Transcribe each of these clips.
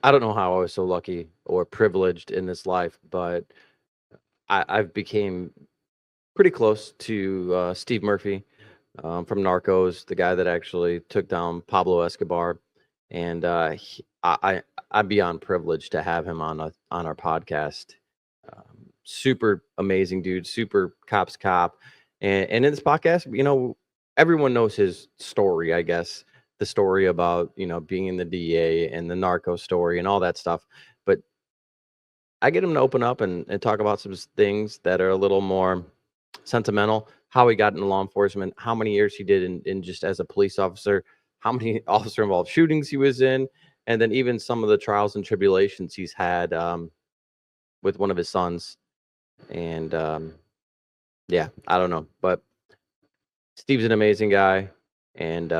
I don't know how I was so lucky or privileged in this life, but I've became pretty close to Steve Murphy from Narcos, the guy that actually took down Pablo Escobar, and I'm beyond privileged to have him on our podcast. Super amazing dude, super cops cop, and in this podcast, everyone knows his story. I guess the story about being in the DA and the narco story and all that stuff, but I get him to open up and talk about some things that are a little more sentimental, how he got into law enforcement, how many years he did in just as a police officer, how many officer involved shootings he was in, and then even some of the trials and tribulations he's had with one of his sons. And yeah, I don't know, but Steve's an amazing guy, and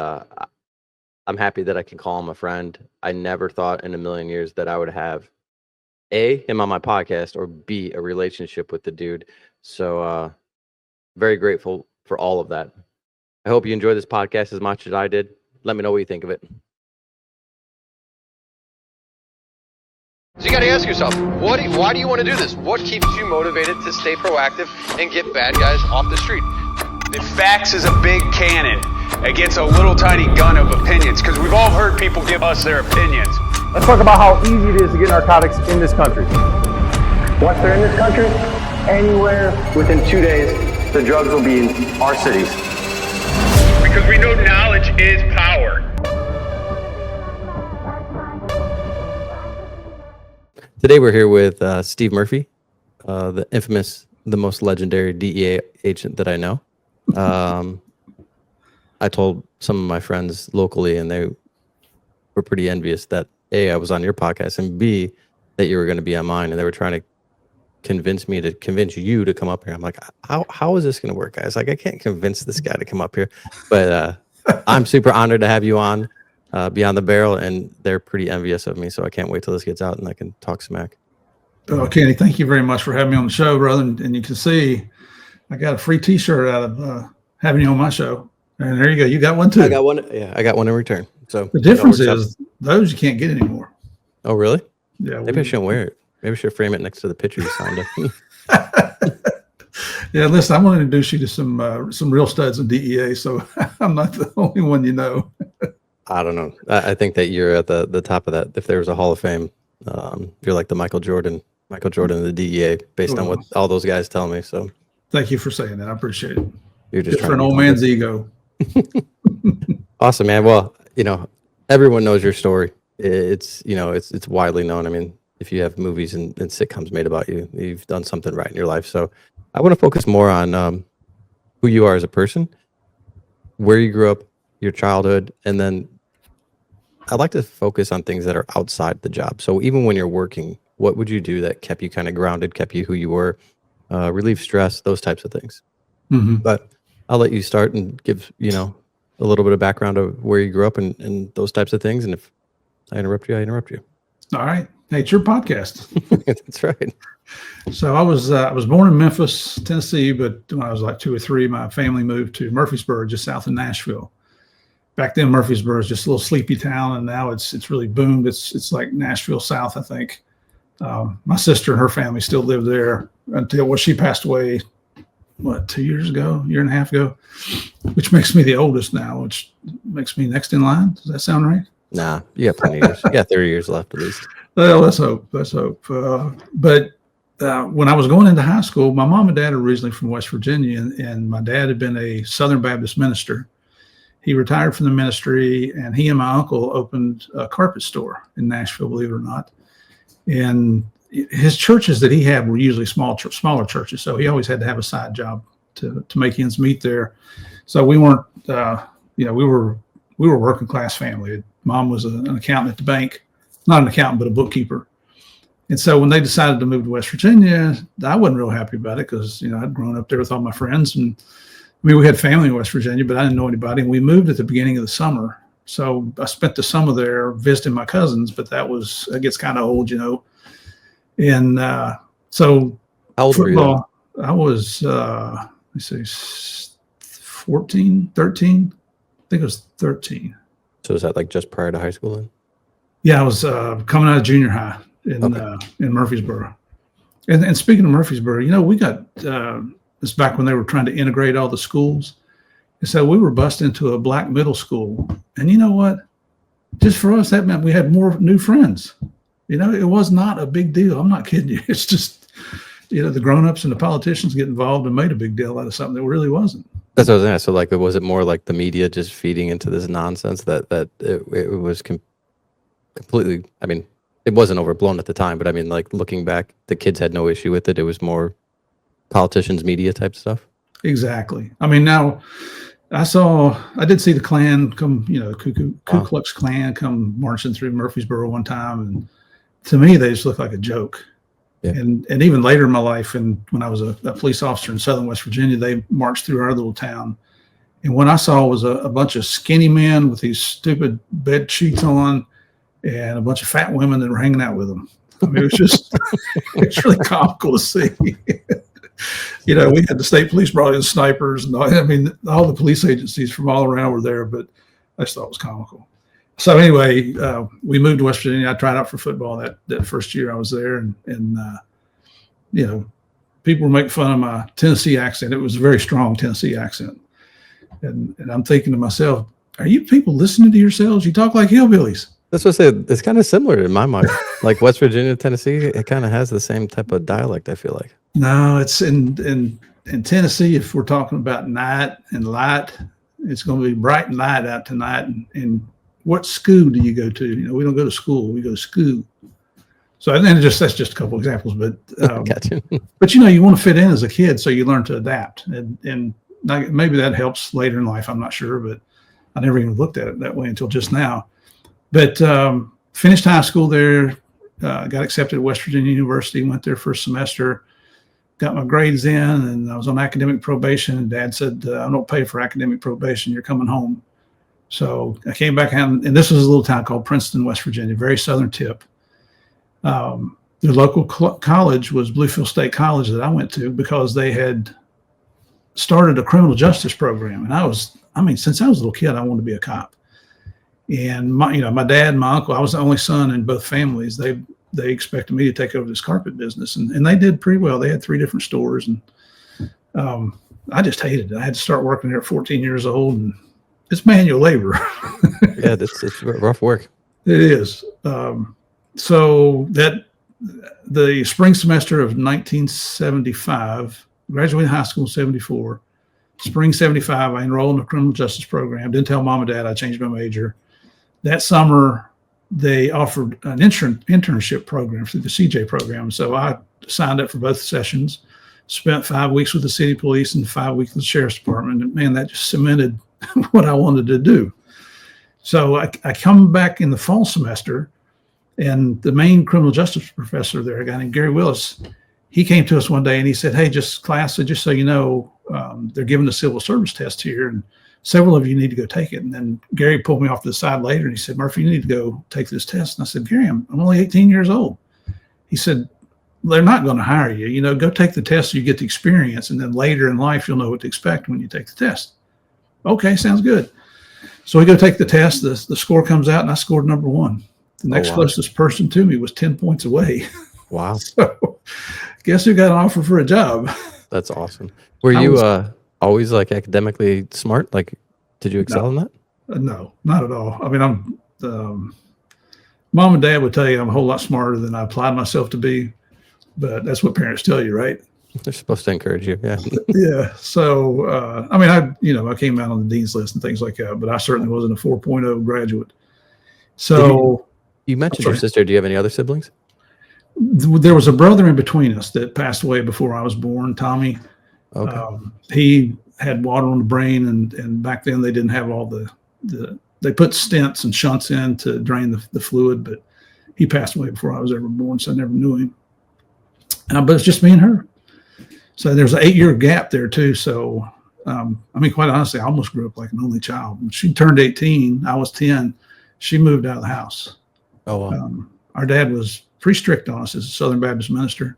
I'm happy that I can call him a friend. I never thought in a million years that I would have him on my podcast, or B, a relationship with the dude. So very grateful for all of that. I hope you enjoy this podcast as much as I did. Let me know what you think of it. So you got to ask yourself, why do you want to do this? What keeps you motivated to stay proactive and get bad guys off the street? The facts is a big cannon against a little tiny gun of opinions, because we've all heard people give us their opinions. Let's talk about how easy it is to get narcotics in this country. Once they're in this country, anywhere within 2 days, the drugs will be in our cities. Because we know knowledge is power. Today we're here with Steve Murphy, the infamous, the most legendary DEA agent that I know. I told some of my friends locally, and they were pretty envious that A, I was on your podcast, and B, that you were going to be on mine, and they were trying to convince me to convince you to come up here. I'm like, how is this going to work, guys? Like, I can't convince this guy to come up here, but I'm super honored to have you on Beyond the Barrel, and they're pretty envious of me, so I can't wait till this gets out and I can talk smack. Oh, Kenny, thank you very much for having me on the show, brother. And you can see I got a free T-shirt out of having you on my show. And there you go. You got one too. I got one. Yeah, I got one in return. So the difference is those you can't get anymore. Oh, really? Yeah. Maybe I shouldn't wear it. Maybe I should frame it next to the picture you signed up. Yeah, listen, I'm going to introduce you to some real studs in DEA, so I'm not the only one you know. I don't know. I think that you're at the top of that. If there was a Hall of Fame, you're like the Michael Jordan of the DEA, based on what all those guys tell me. So thank you for saying that. I appreciate it. You're just for an old man's ego. Awesome, man. Well, everyone knows your story. It's widely known. I mean, if you have movies and sitcoms made about you, you've done something right in your life. So I want to focus more on who you are as a person, where you grew up, your childhood, and then I'd like to focus on things that are outside the job. So even when you're working, what would you do that kept you kind of grounded, kept you who you were, relieve stress, those types of things? Mm-hmm. But I'll let you start and give, a little bit of background of where you grew up and those types of things. And if I interrupt you, I interrupt you. All right. Hey, it's your podcast. That's right. So I was born in Memphis, Tennessee, but when I was like 2 or 3, my family moved to Murfreesboro, just south of Nashville. Back then, Murfreesboro was just a little sleepy town, and now it's really boomed. It's like Nashville South, I think. My sister and her family still live there until she passed away. 2 years ago, year and a half ago, which makes me the oldest now, which makes me next in line. Does that sound right? Nah, you got plenty of years. You got 30 years left at least. Well, let's hope. But when I was going into high school, my mom and dad are originally from West Virginia, and my dad had been a Southern Baptist minister. He retired from the ministry, and he and my uncle opened a carpet store in Nashville, believe it or not. And his churches that he had were usually smaller churches, so he always had to have a side job to make ends meet there. So we weren't, we were a working class family. Mom was an accountant at the bank, not an accountant, but a bookkeeper. And so when they decided to move to West Virginia, I wasn't real happy about it because I'd grown up there with all my friends, and we had family in West Virginia, but I didn't know anybody. And we moved at the beginning of the summer, so I spent the summer there visiting my cousins. But it gets kind of old, And so how old football, were you? I was, 13. I think it was 13. So is that like just prior to high school then? Yeah, I was coming out of junior high in Murfreesboro. And speaking of Murfreesboro, you know, we got this back when they were trying to integrate all the schools. And so we were bused into a black middle school. And you know what? Just for us, that meant we had more new friends. You know, it was not a big deal. I'm not kidding you. It's just, you know, the grown-ups and the politicians get involved and made a big deal out of something that really wasn't. That's what I was saying. So like, was it more like the media just feeding into this nonsense that it was completely, I mean, it wasn't overblown at the time, but I mean, like looking back, the kids had no issue with it. It was more politicians, media type stuff. Exactly. I mean, now I did see the Klan come, you know, Ku Klux Klan come marching through Murfreesboro one time. And to me, they just looked like a joke. Yeah. And even later in my life, and when I was a police officer in Southern West Virginia, they marched through our little town. And what I saw was a bunch of skinny men with these stupid bed sheets on and a bunch of fat women that were hanging out with them. I mean, it was just, it's really comical to see. You know, we had the state police brought in snipers, and I mean, all the police agencies from all around were there, but I just thought it was comical. So anyway, we moved to West Virginia. I tried out for football that first year I was there, and you know, people were making fun of my Tennessee accent. It was a very strong Tennessee accent, and I'm thinking to myself, are you people listening to yourselves? You talk like hillbillies. That's what I said. It's kind of similar in my mind. Like West Virginia, Tennessee, it kind of has the same type of dialect, I feel like. No, it's in Tennessee. If we're talking about night and light, it's going to be bright and light out tonight. And what school do you go to? You know, we don't go to school. We go to school. So and that's just a couple examples. But Gotcha. but you know, you want to fit in as a kid, so you learn to adapt. And maybe that helps later in life. I'm not sure, but I never even looked at it that way until just now. But finished high school there. Got accepted at West Virginia University. Went there for a semester. Got my grades in, and I was on academic probation. And Dad said, "I don't pay for academic probation. You're coming home." So I came back home, and this was a little town called Princeton, West Virginia, very southern tip. The local college was Bluefield State College that I went to because they had started a criminal justice program, and since I was a little kid, I wanted to be a cop. And my dad and my uncle, I was the only son in both families. They expected me to take over this carpet business, and they did pretty well. They had 3 different stores, and I just hated it. I had to start working there at 14 years old, and it's manual labor. Yeah, it's rough work. It is. So that the spring semester of 1975, graduated high school in 74. Spring 75, I enrolled in a criminal justice program. Didn't tell mom and dad I changed my major. That summer, they offered an internship program through the CJ program. So I signed up for both sessions, spent 5 weeks with the city police and 5 weeks with the sheriff's department. And man, that just cemented what I wanted to do. So I come back in the fall semester, and the main criminal justice professor there, a guy named Gary Willis, he came to us one day and he said, "Hey, just so you know, they're giving the civil service test here, and several of you need to go take it." And then Gary pulled me off to the side later and he said, "Murphy, you need to go take this test." And I said, "Gary, I'm only 18 years old." He said, "They're not going to hire you. You know, go take the test so you get the experience, and then later in life you'll know what to expect when you take the test." Okay, sounds good. So we go take the test. The score comes out, and I scored number 1. The next closest person to me was 10 points away. Wow. So guess who got an offer for a job? That's awesome. Were you always like academically smart? Like, did you excel in that? No, not at all. I mean, mom and dad would tell you I'm a whole lot smarter than I applied myself to be, but that's what parents tell you, right? They're supposed to encourage you. Yeah. Yeah. So, I mean, I came out on the dean's list and things like that, but I certainly wasn't a 4.0 graduate. So you mentioned your sister. Do you have any other siblings? There was a brother in between us that passed away before I was born, Tommy. Okay. He had water on the brain, and back then they didn't have all they put stents and shunts in to drain the fluid, but he passed away before I was ever born, so I never knew him. But it's just me and her. So there's an 8-year gap there too. So, quite honestly, I almost grew up like an only child. When she turned 18, I was 10. She moved out of the house. Oh, wow. Our dad was pretty strict on us as a Southern Baptist minister.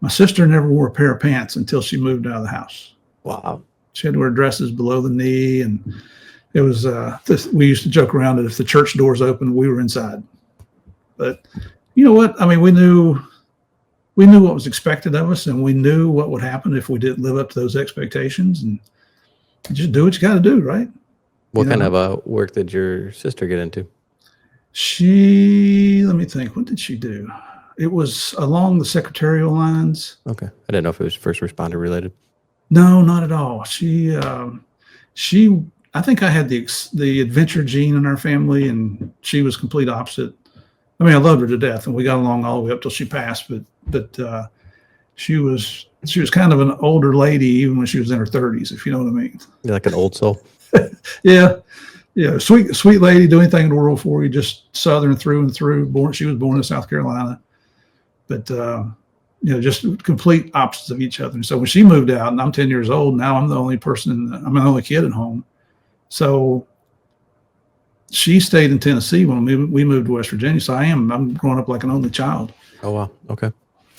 My sister never wore a pair of pants until she moved out of the house. Wow. She had to wear dresses below the knee, and it was we used to joke around that if the church doors open, we were inside. But you know what? I mean, we knew what was expected of us, and we knew what would happen if we didn't live up to those expectations, and just do what you got to do, right? What kind of work did your sister get into? Let me think. What did she do? It was along the secretarial lines. Okay. I didn't know if it was first responder related. No, not at all. I think I had the adventure gene in our family, and she was complete opposite. I mean, I loved her to death, and we got along all the way up till she passed. But she was kind of an older lady, even when she was in her 30s, if you know what I mean. You're like an old soul. Yeah, sweet lady, do anything in the world for you, just Southern through and through. She was born in South Carolina, but just complete opposites of each other. And so when she moved out, and I'm 10 years old now, I'm the only kid at home. So she stayed in Tennessee when we moved to West Virginia. So I'm growing up like an only child. Oh wow, okay.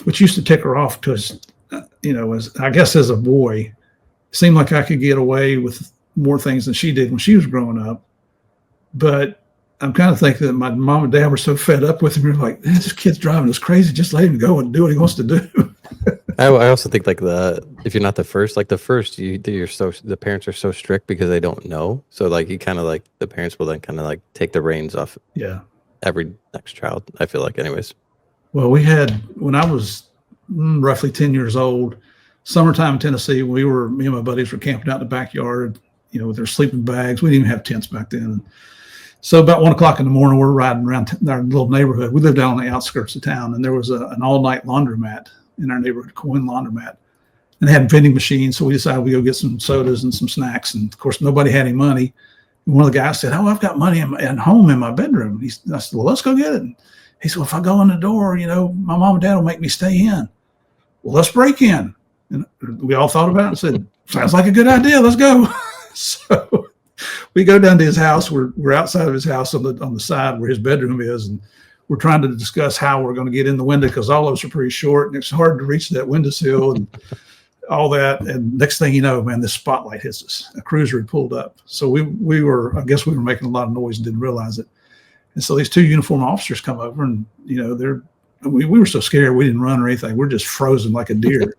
Which used to tick her off because, as a boy, it seemed like I could get away with more things than she did when she was growing up. But I'm kind of thinking that my mom and dad were so fed up with him. You're like, man, this kid's driving us crazy. Just let him go and do what he wants to do. I also think if you're not the first, the parents are so strict because they don't know. So like you kind of the parents will then kind of like take the reins off. Yeah. Every next child, I feel like, anyways. Well, when I was roughly 10 years old, summertime in Tennessee, me and my buddies were camping out in the backyard, with their sleeping bags. We didn't even have tents back then. So about 1 o'clock in the morning, we're riding around our little neighborhood. We lived down on the outskirts of town, and there was an all-night laundromat in our neighborhood, Coin Laundromat, and they had vending machines. So we decided we'd go get some sodas and some snacks. And of course, nobody had any money. And one of the guys said, "Oh, I've got money at home in my bedroom." I said, "Well, let's go get it." And he said, "Well, if I go in the door, my mom and dad will make me stay in." "Well, let's break in." And we all thought about it and said, "Sounds like a good idea. Let's go." So we go down to his house. We're outside of his house on the side where his bedroom is, and we're trying to discuss how we're going to get in the window because all of us are pretty short, and it's hard to reach that windowsill and all that. And next thing you know, man, this spotlight hits us. A cruiser had pulled up. So we were making a lot of noise and didn't realize it. And so these two uniformed officers come over, and we were so scared we didn't run or anything. We're just frozen like a deer.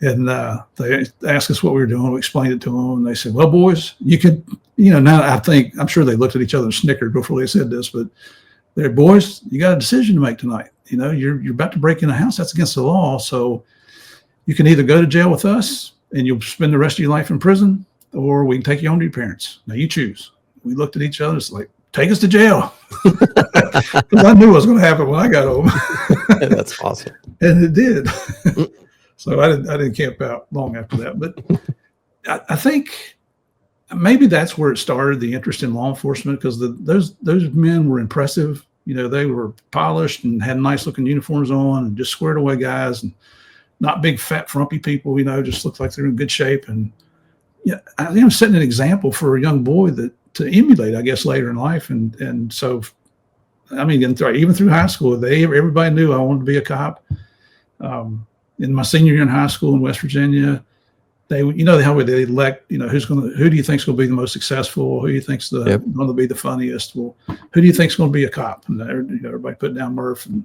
And they asked us what we were doing. We explained it to them, and they said, "Well, boys, you could, now I'm sure they looked at each other and snickered before they said this, but they're, boys, you got a decision to make tonight. You're about to break in a house. That's against the law. So you can either go to jail with us and you'll spend the rest of your life in prison, or we can take you home to your parents. Now you choose." We looked at each other. It's like, take us to jail. Because I knew what was going to happen when I got home. That's awesome. And it did. So I didn't camp out long after that. But I think maybe that's where it started, the interest in law enforcement, because those men were impressive. They were polished and had nice looking uniforms on and just squared away guys, and not big fat frumpy people, just looked like they're in good shape. And I think I'm setting an example for a young boy to emulate, I guess, later in life. And so, I mean, even through high school, everybody knew I wanted to be a cop. In my senior year in high school in West Virginia, how they elect, who do you think is going to be the most successful? Who do you think's going to be the funniest? Well, who do you think's going to be a cop? And everybody put down Murph. And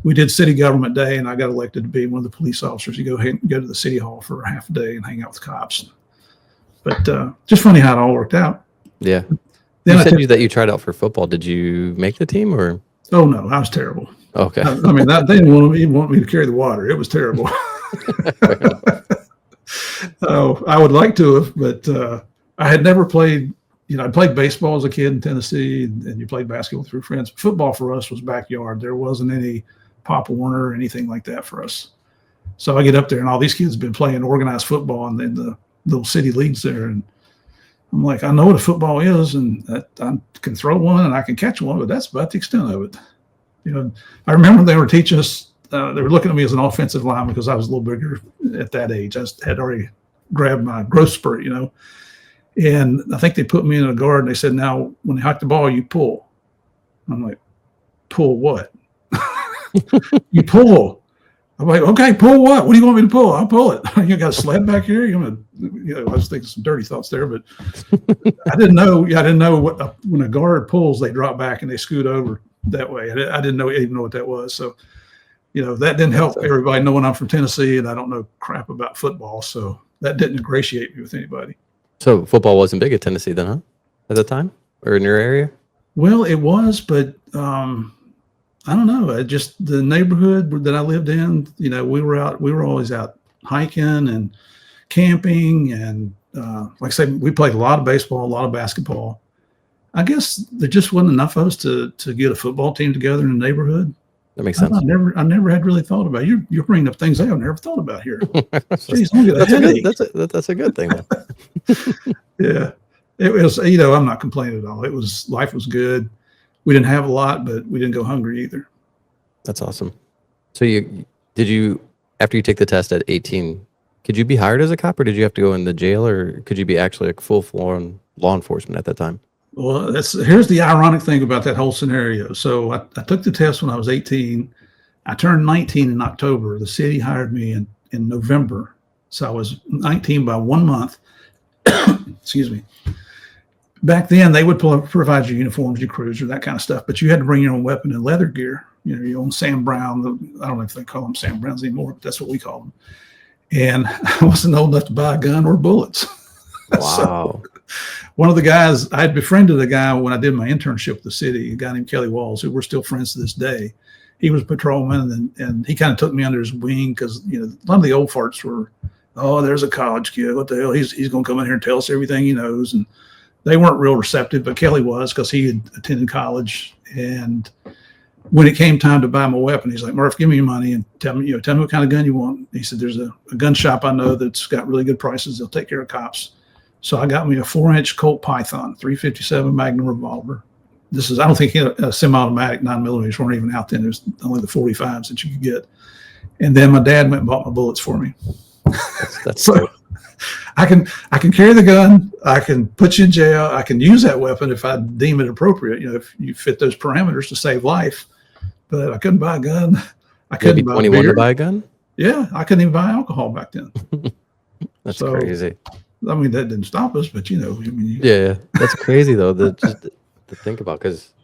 we did city government day, and I got elected to be one of the police officers. You go to the city hall for a half a day and hang out with cops. But just funny how it all worked out. Yeah. Then you said that you tried out for football. Did you make the team or? Oh no, I was terrible. Okay. I mean, they didn't even want me to carry the water. It was terrible. Oh, I would like to have, but I had never played. I played baseball as a kid in Tennessee, and you played basketball through friends. Football for us was backyard. There wasn't any Pop Warner or anything like that for us. So I get up there, and all these kids have been playing organized football in the little city leagues there, and I'm like, I know what a football is, and I can throw one and I can catch one, but that's about the extent of it. I remember they were teaching us. They were looking at me as an offensive lineman because I was a little bigger at that age. I had already grabbed my growth spurt, and I think they put me in a guard, and they said, "Now, when they hike the ball, you pull." I'm like, "Pull what?" "You pull." I'm like, "Okay, pull what? What do you want me to pull? I'll pull it." "You got a sled back here?" I was thinking some dirty thoughts there, but I didn't know. I didn't know when a guard pulls, they drop back and they scoot over that way. I didn't even know what that was. So, that didn't help everybody knowing I'm from Tennessee and I don't know crap about football. So that didn't ingratiate me with anybody. So football wasn't big at Tennessee then, huh? At the time, or in your area? Well, it was, but I don't know. Just the neighborhood that I lived in, we were always out hiking and camping, and like I said, we played a lot of baseball, a lot of basketball. I guess there just wasn't enough of us to get a football team together in the neighborhood. That makes sense. I never had really thought about it. You're bringing up things I have never thought about here. Jeez, I'm gonna get a headache. That's a good thing. Yeah, it was. I'm not complaining at all. Life was good. We didn't have a lot, but we didn't go hungry either. That's awesome. So did you after you take the test at 18, could you be hired as a cop, or did you have to go in the jail, or could you be actually like full-blown law enforcement at that time? Well, here's the ironic thing about that whole scenario. So I took the test when I was 18. I turned 19 in October. The city hired me in November. So I was 19 by 1 month. Excuse me. Back then, they would provide you uniforms, your cruiser, that kind of stuff, but you had to bring your own weapon and leather gear. Your own Sam Brown. I don't know if they call them Sam Browns anymore, but that's what we call them. And I wasn't old enough to buy a gun or bullets. Wow. So, one of the guys, I had befriended a guy when I did my internship with the city, a guy named Kelly Walls, who we're still friends to this day. He was a patrolman, and he kind of took me under his wing because, a lot of the old farts were, oh, there's a college kid. What the hell? He's going to come in here and tell us everything he knows. And they weren't real receptive, but Kelly was, because he had attended college. And when it came time to buy my weapon, he's like, Murph, give me your money and tell me what kind of gun you want. He said, there's a gun shop I know that's got really good prices. They'll take care of cops. So I got me a 4-inch Colt Python, 357 Magnum revolver. I don't think he had a semi-automatic 9mm weren't even out then. It was only the 45s that you could get. And then my dad went and bought my bullets for me. That's so I can carry the gun. I can put you in jail. I can use that weapon if I deem it appropriate. If you fit those parameters to save life. But I couldn't buy a gun. I couldn't buy 21 beer. to buy a gun. Yeah, I couldn't even buy alcohol back then. That's crazy. I mean, that didn't stop us, but yeah, that's crazy though. Just to think about, because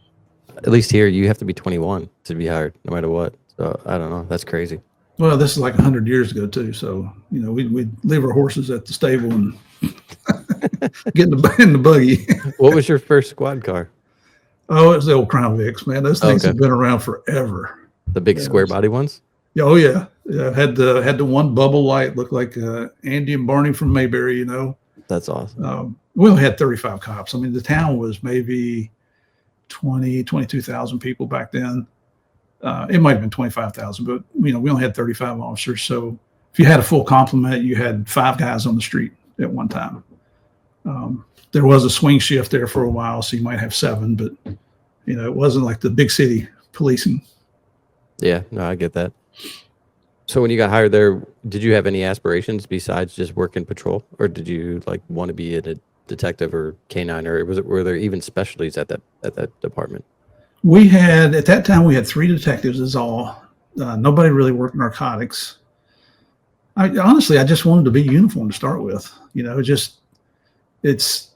at least here you have to be 21 to be hired, no matter what. So I don't know. That's crazy. Well, this is like 100 years ago too. So we'd leave our horses at the stable and get in the buggy. What was your first squad car? Oh, it was the old Crown Vics, man. Those things have been around forever. The big square body ones? Oh yeah. Yeah. Had the one bubble light, looked like Andy and Barney from Mayberry, That's awesome. We only had 35 cops. I mean, the town was maybe 22,000 people back then. It might have been 25,000, but we only had 35 officers. So if you had a full complement, you had 5 guys on the street at one time. There was a swing shift there for a while, so you might have 7, but it wasn't like the big city policing. Yeah, no, I get that. So when you got hired there, did you have any aspirations besides just working patrol, or did you want to be a detective or K9, or were there even specialties at that department? We had, at that time, we had 3 detectives is all. Nobody really worked narcotics. I just wanted to be uniform to start with. It's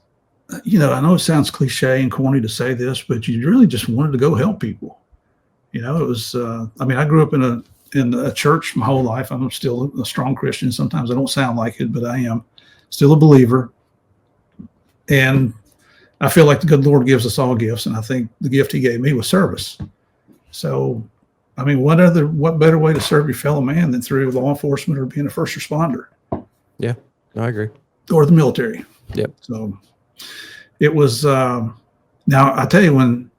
I know it sounds cliche and corny to say this, but you really just wanted to go help people. It was, I grew up in a church my whole life. I'm still a strong Christian. Sometimes I don't sound like it, but I am still a believer. And I feel like the good Lord gives us all gifts. And I think the gift he gave me was service. So, what better way to serve your fellow man than through law enforcement or being a first responder? Yeah, no, I agree. Or the military. Yep. So it was, now I tell you, when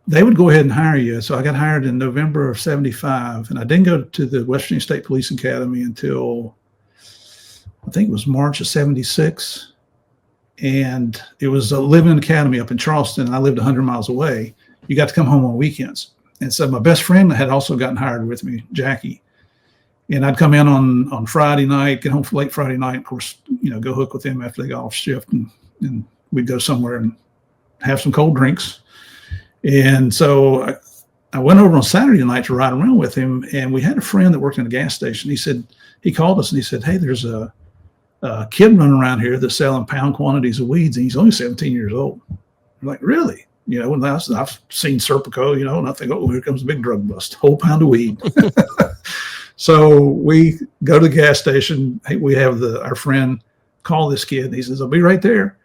they would go ahead and hire you. So I got hired in November of 75, and I didn't go to the West Virginia State Police Academy until I think it was March of 76. And it was a living academy up in Charleston, and I lived 100 miles away. You got to come home on weekends. And so my best friend had also gotten hired with me, Jackie. And I'd come in on Friday night, get home for late Friday night, of course, go hook with them after they got off shift, and we'd go somewhere and have some cold drinks. And so I went over on Saturday night to ride around with him, and we had a friend that worked in a gas station. He called us and he said, hey, there's a kid running around here that's selling pound quantities of weeds, and he's only 17 years old. We're like, really? you know, and I've seen Serpico, you know, and I think, oh, here comes a big drug bust, whole pound of weed. So we go to the gas station. We have our friend call this kid. And he says, I'll be right there.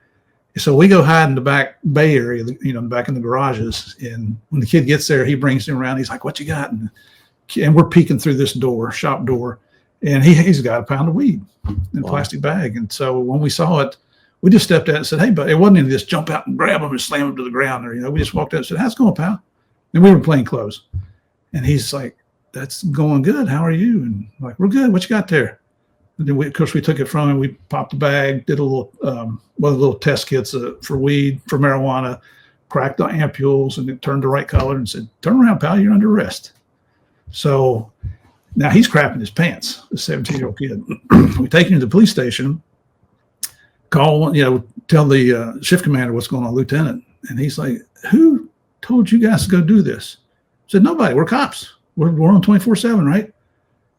So we go hide in the back bay area, you know, back in the garages. And when the kid gets there, he brings him around. He's like, what you got? And we're peeking through this shop door, and he's got a pound of weed in a plastic bag. And so when we saw it, we just stepped out and said, hey, but it wasn't any of this jump out and grab him and slam him to the ground. Or, you know, we just walked out and said, how's it going, pal? And we were plain clothes. And he's like, that's going good. How are you? And I'm like, we're good. What you got there? And then, of course, we took it from him. We popped the bag, did a little, one of the little test kits for weed, for marijuana, cracked the ampules, and it turned the right color and said, turn around, pal, you're under arrest. So now he's crapping his pants, a 17-year-old kid. We take him to the police station, tell the shift commander what's going on, lieutenant. And he's like, who told you guys to go do this? I said, nobody. We're cops. We're on 24/7, right?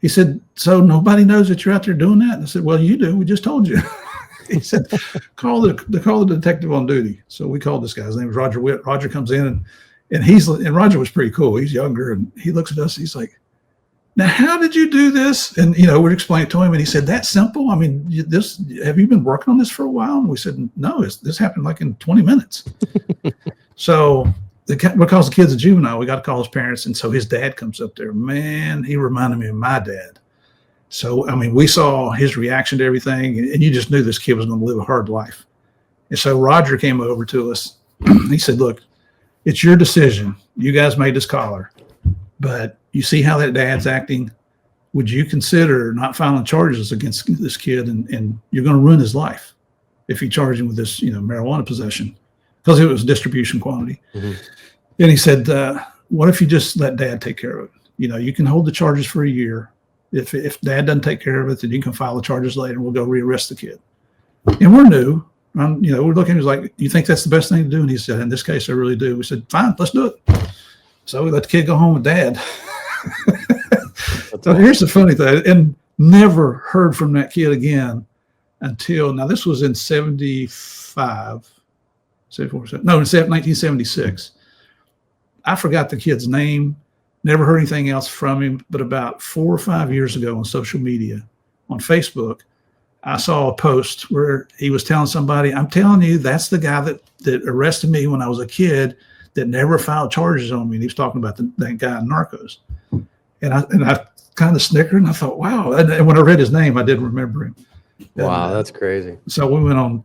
He said, so nobody knows that you're out there doing that? And I said, well, you do. We just told you. He said, call the detective on duty. So we called this guy. His name was Roger Witt. Roger comes in, and Roger was pretty cool. He's younger, and he looks at us. He's like, now, how did you do this? And, you know, we'd explain it to him, and he said, that's simple. I mean, have you been working on this for a while? And we said, no, this happened like in 20 minutes. So because the kid's a juvenile, we got to call his parents. And so his dad comes up there. Man, he reminded me of my dad. So, I mean, we saw his reaction to everything, and you just knew this kid was going to live a hard life. And so Roger came over to us. He said, look, it's your decision. You guys made this collar, but you see how that dad's acting. Would you consider not filing charges against this kid? And you're going to ruin his life if you charge him with this, you know, marijuana possession, because it was distribution quantity. Mm-hmm. And he said, what if you just let dad take care of it? You know, you can hold the charges for a year. If dad doesn't take care of it, then you can file the charges later and we'll go rearrest the kid. And we're new. You know, we're looking at him like, you think that's the best thing to do? And he said, in this case, I really do. We said, fine, let's do it. So we let the kid go home with dad. So here's the funny thing, and never heard from that kid again until, now this was in 1976. I forgot the kid's name, never heard anything else from him, but about 4 or 5 years ago on social media, on Facebook, I saw a post where he was telling somebody, I'm telling you, that's the guy that arrested me when I was a kid that never filed charges on me. And he was talking about that guy in Narcos. And I kind of snickered, and I thought, wow. And when I read his name, I did remember him. Wow, that's crazy. So we went on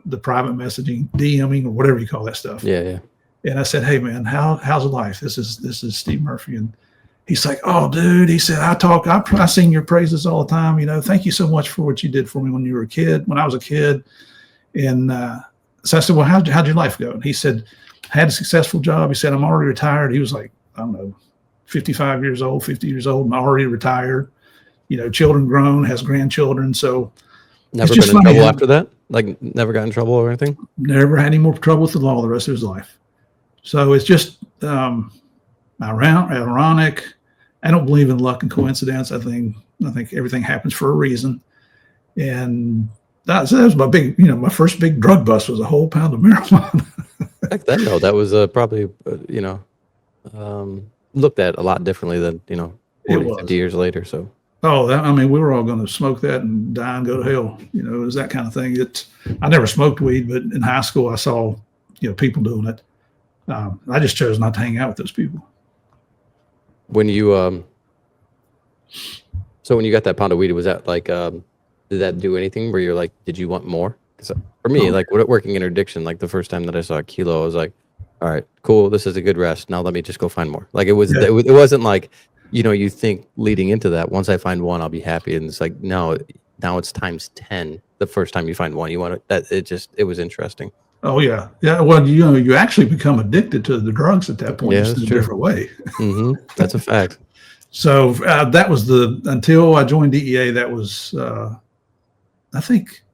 the private messaging, DMing, or whatever you call that stuff. Yeah. And I said, hey man, how's life? This is Steve Murphy. And he's like, oh dude, he said, I sing your praises all the time. You know, thank you so much for what you did for me when I was a kid. And so I said, well, how'd your life go? And he said, I had a successful job. He said, I'm already retired. He was like, I don't know, 55 years old, 50 years old, and already retired, you know, children grown, has grandchildren. So never been in trouble after that? Like never got in trouble or anything? Never had any more trouble with the law the rest of his life. So it's just ironic. I don't believe in luck and coincidence. I think everything happens for a reason. And that was my first big drug bust was a whole pound of marijuana. Back then, though, that was probably, looked at a lot differently than, 40, 50 years later. So. Oh, we were all going to smoke that and die and go to hell. You know, it was that kind of thing. I never smoked weed, but in high school I saw, people doing it. I just chose not to hang out with those people. When you, so when you got that pound of weed, was that like, did that do anything where you're like, did you want more? 'Cause for me, like working interdiction, like the first time that I saw a kilo, I was like, all right, cool. This is a good rest. Now let me just go find more. Like it wasn't like, you think leading into that, once I find one, I'll be happy. And it's like, no, now it's times 10. The first time you find one, you want it. It was interesting. Oh yeah. Yeah. Well, you actually become addicted to the drugs at that point. Yeah, just in a different way. Mm-hmm. That's a fact. So that was until I joined DEA, that was, I think,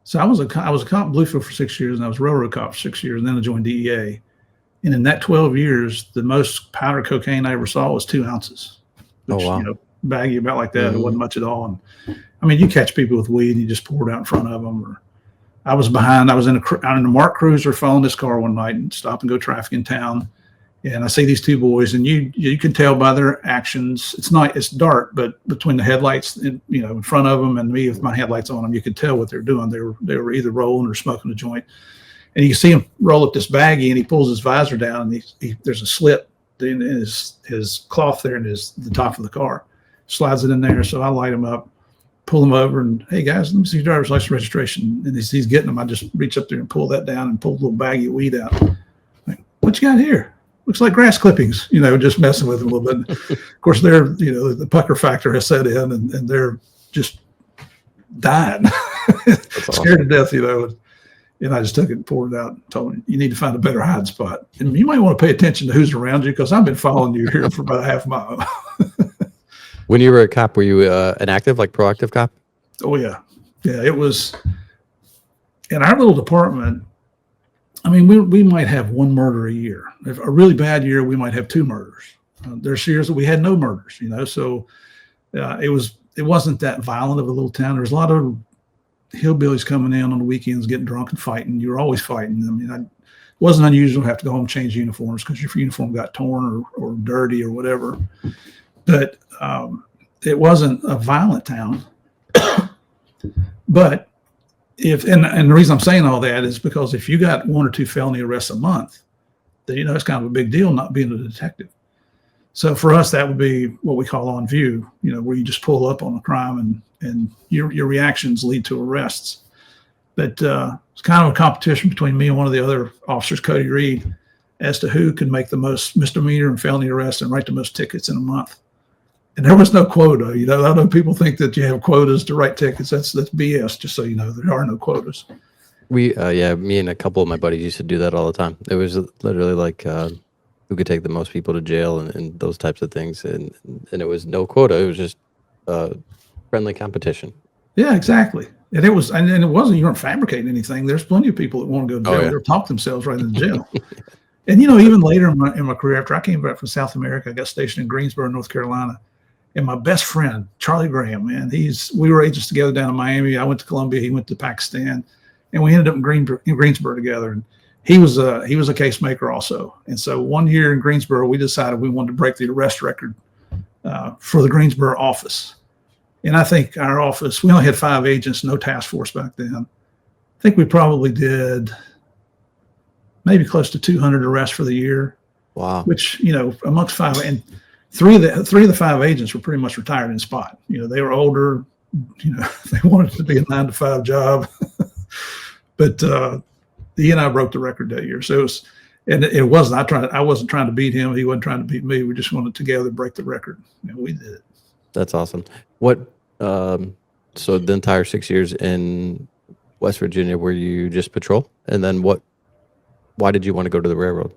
so I was a cop in Bluefield for 6 years, and I was a railroad cop for 6 years, and then I joined DEA. And in that 12 years, the most powder cocaine I ever saw was 2 ounces. Which, oh, wow. Baggy about like that. Mm-hmm. It wasn't much at all. And I mean, you catch people with weed and you just pour it out in front of them. Or I was behind. I was in a marked cruiser following this car one night and stop and go traffic in town. And I see these two boys, and you can tell by their actions. It's dark, but between the headlights, in front of them and me with my headlights on them, you could tell what they're doing. They were either rolling or smoking a joint. And you see him roll up this baggie, and he pulls his visor down, and there's a slit in his cloth there in the top of the car. Slides it in there, so I light him up, pull him over, and hey guys, let me see your driver's license registration. And as he's getting them, I just reach up there and pull that down and pull a little baggie of weed out. Like, what you got here? Looks like grass clippings, just messing with them a little bit. Of course, the pucker factor has set in, and they're just dying, scared to death, And I just took it and poured it out and told him, you need to find a better hide spot. And you might want to pay attention to who's around you, because I've been following you here for about a half mile. When you were a cop, were you an active, like proactive cop? Oh, yeah. Yeah, it was in our little department. I mean, we might have one murder a year. If a really bad year, we might have two murders. There's years that we had no murders, so it wasn't that violent of a little town. There's a lot of hillbillies coming in on the weekends, getting drunk and fighting. You were always fighting. I mean, it wasn't unusual to have to go home and change uniforms because your uniform got torn or dirty or whatever. But it wasn't a violent town. But and the reason I'm saying all that is because if you got 1 or 2 felony arrests a month, then it's kind of a big deal not being a detective. So for us, that would be what we call on view, where you just pull up on a crime and your reactions lead to arrests. But it's kind of a competition between me and one of the other officers, Cody Reed, as to who could make the most misdemeanor and felony arrests and write the most tickets in a month. And there was no quota. I know people think that you have quotas to write tickets. That's BS. Just so you know, there are no quotas. Me and a couple of my buddies used to do that all the time. It was literally like who could take the most people to jail and those types of things. And it was no quota. It was just friendly competition. Yeah, exactly. And it wasn't, you weren't fabricating anything. There's plenty of people that want to go to jail. They'll talk themselves right into jail. And, even later in my career, after I came back from South America, I got stationed in Greensboro, North Carolina. And my best friend, Charlie Graham, man, we were agents together down in Miami. I went to Colombia. He went to Pakistan. And we ended up in Greensboro together. And he was a case maker also. And so one year in Greensboro, we decided we wanted to break the arrest record for the Greensboro office. And I think our office, we only had 5 agents, no task force back then. I think we probably did maybe close to 200 arrests for the year. Wow. Which, amongst 5, and three of the 5 agents were pretty much retired in spot. They were older, they wanted it to be a 9-to-5 job. But he and I broke the record that year. So it wasn't, I wasn't trying to beat him. He wasn't trying to beat me. We just wanted together to break the record. And we did it. That's awesome. What, so the entire 6 years in West Virginia, were you just patrol? And then why did you want to go to the railroad?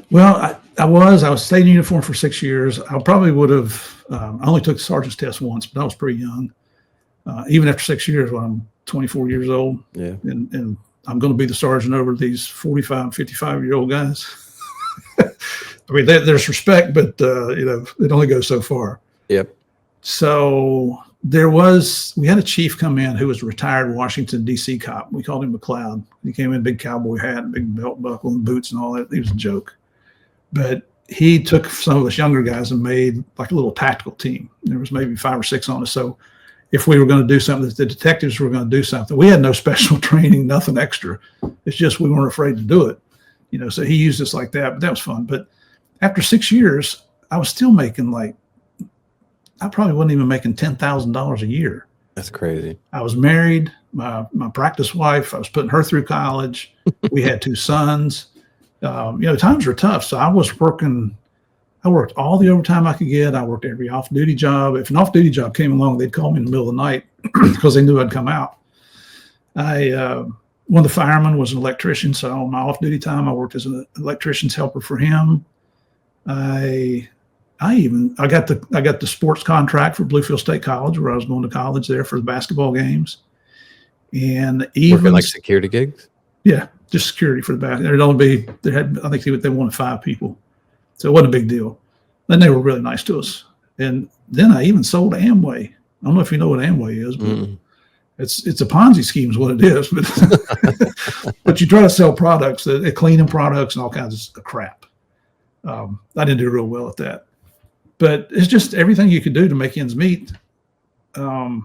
Well, I was stayed in uniform for 6 years. I probably would have, I only took the sergeant's test once, but I was pretty young. Even after 6 years, when I'm 24 years old, and I'm going to be the sergeant over these 45, 55-year-old guys. I mean, there's respect, but it only goes so far. Yep. So we had a chief come in who was a retired Washington, D.C. cop. We called him McLeod. He came in, big cowboy hat, big belt buckle and boots and all that. He was a joke. But he took some of us younger guys and made like a little tactical team. There was maybe 5 or 6 on us. So if we were going to do something, the detectives were going to do something. We had no special training, nothing extra. It's just we weren't afraid to do it. So he used us like that, but that was fun. But after 6 years, I was still making I probably wasn't even making $10,000 a year. That's crazy. I was married, my practice wife, I was putting her through college. We had 2 sons. Times were tough. So I worked all the overtime I could get. I worked every off-duty job. If an off-duty job came along, they'd call me in the middle of the night because they knew I'd come out. One of the firemen was an electrician. So on my off-duty time, I worked as an electrician's helper for him. I got the sports contract for Bluefield State College, where I was going to college there for the basketball games. And even working like security gigs? Yeah, just security for the basketball. I think they wanted 5 people. So it wasn't a big deal. Then they were really nice to us. And then I even sold Amway. I don't know if you know what Amway is, but It's a Ponzi scheme is what it is, but but you try to sell products, cleaning products and all kinds of crap. I didn't do real well at that, but it's just everything you could do to make ends meet. And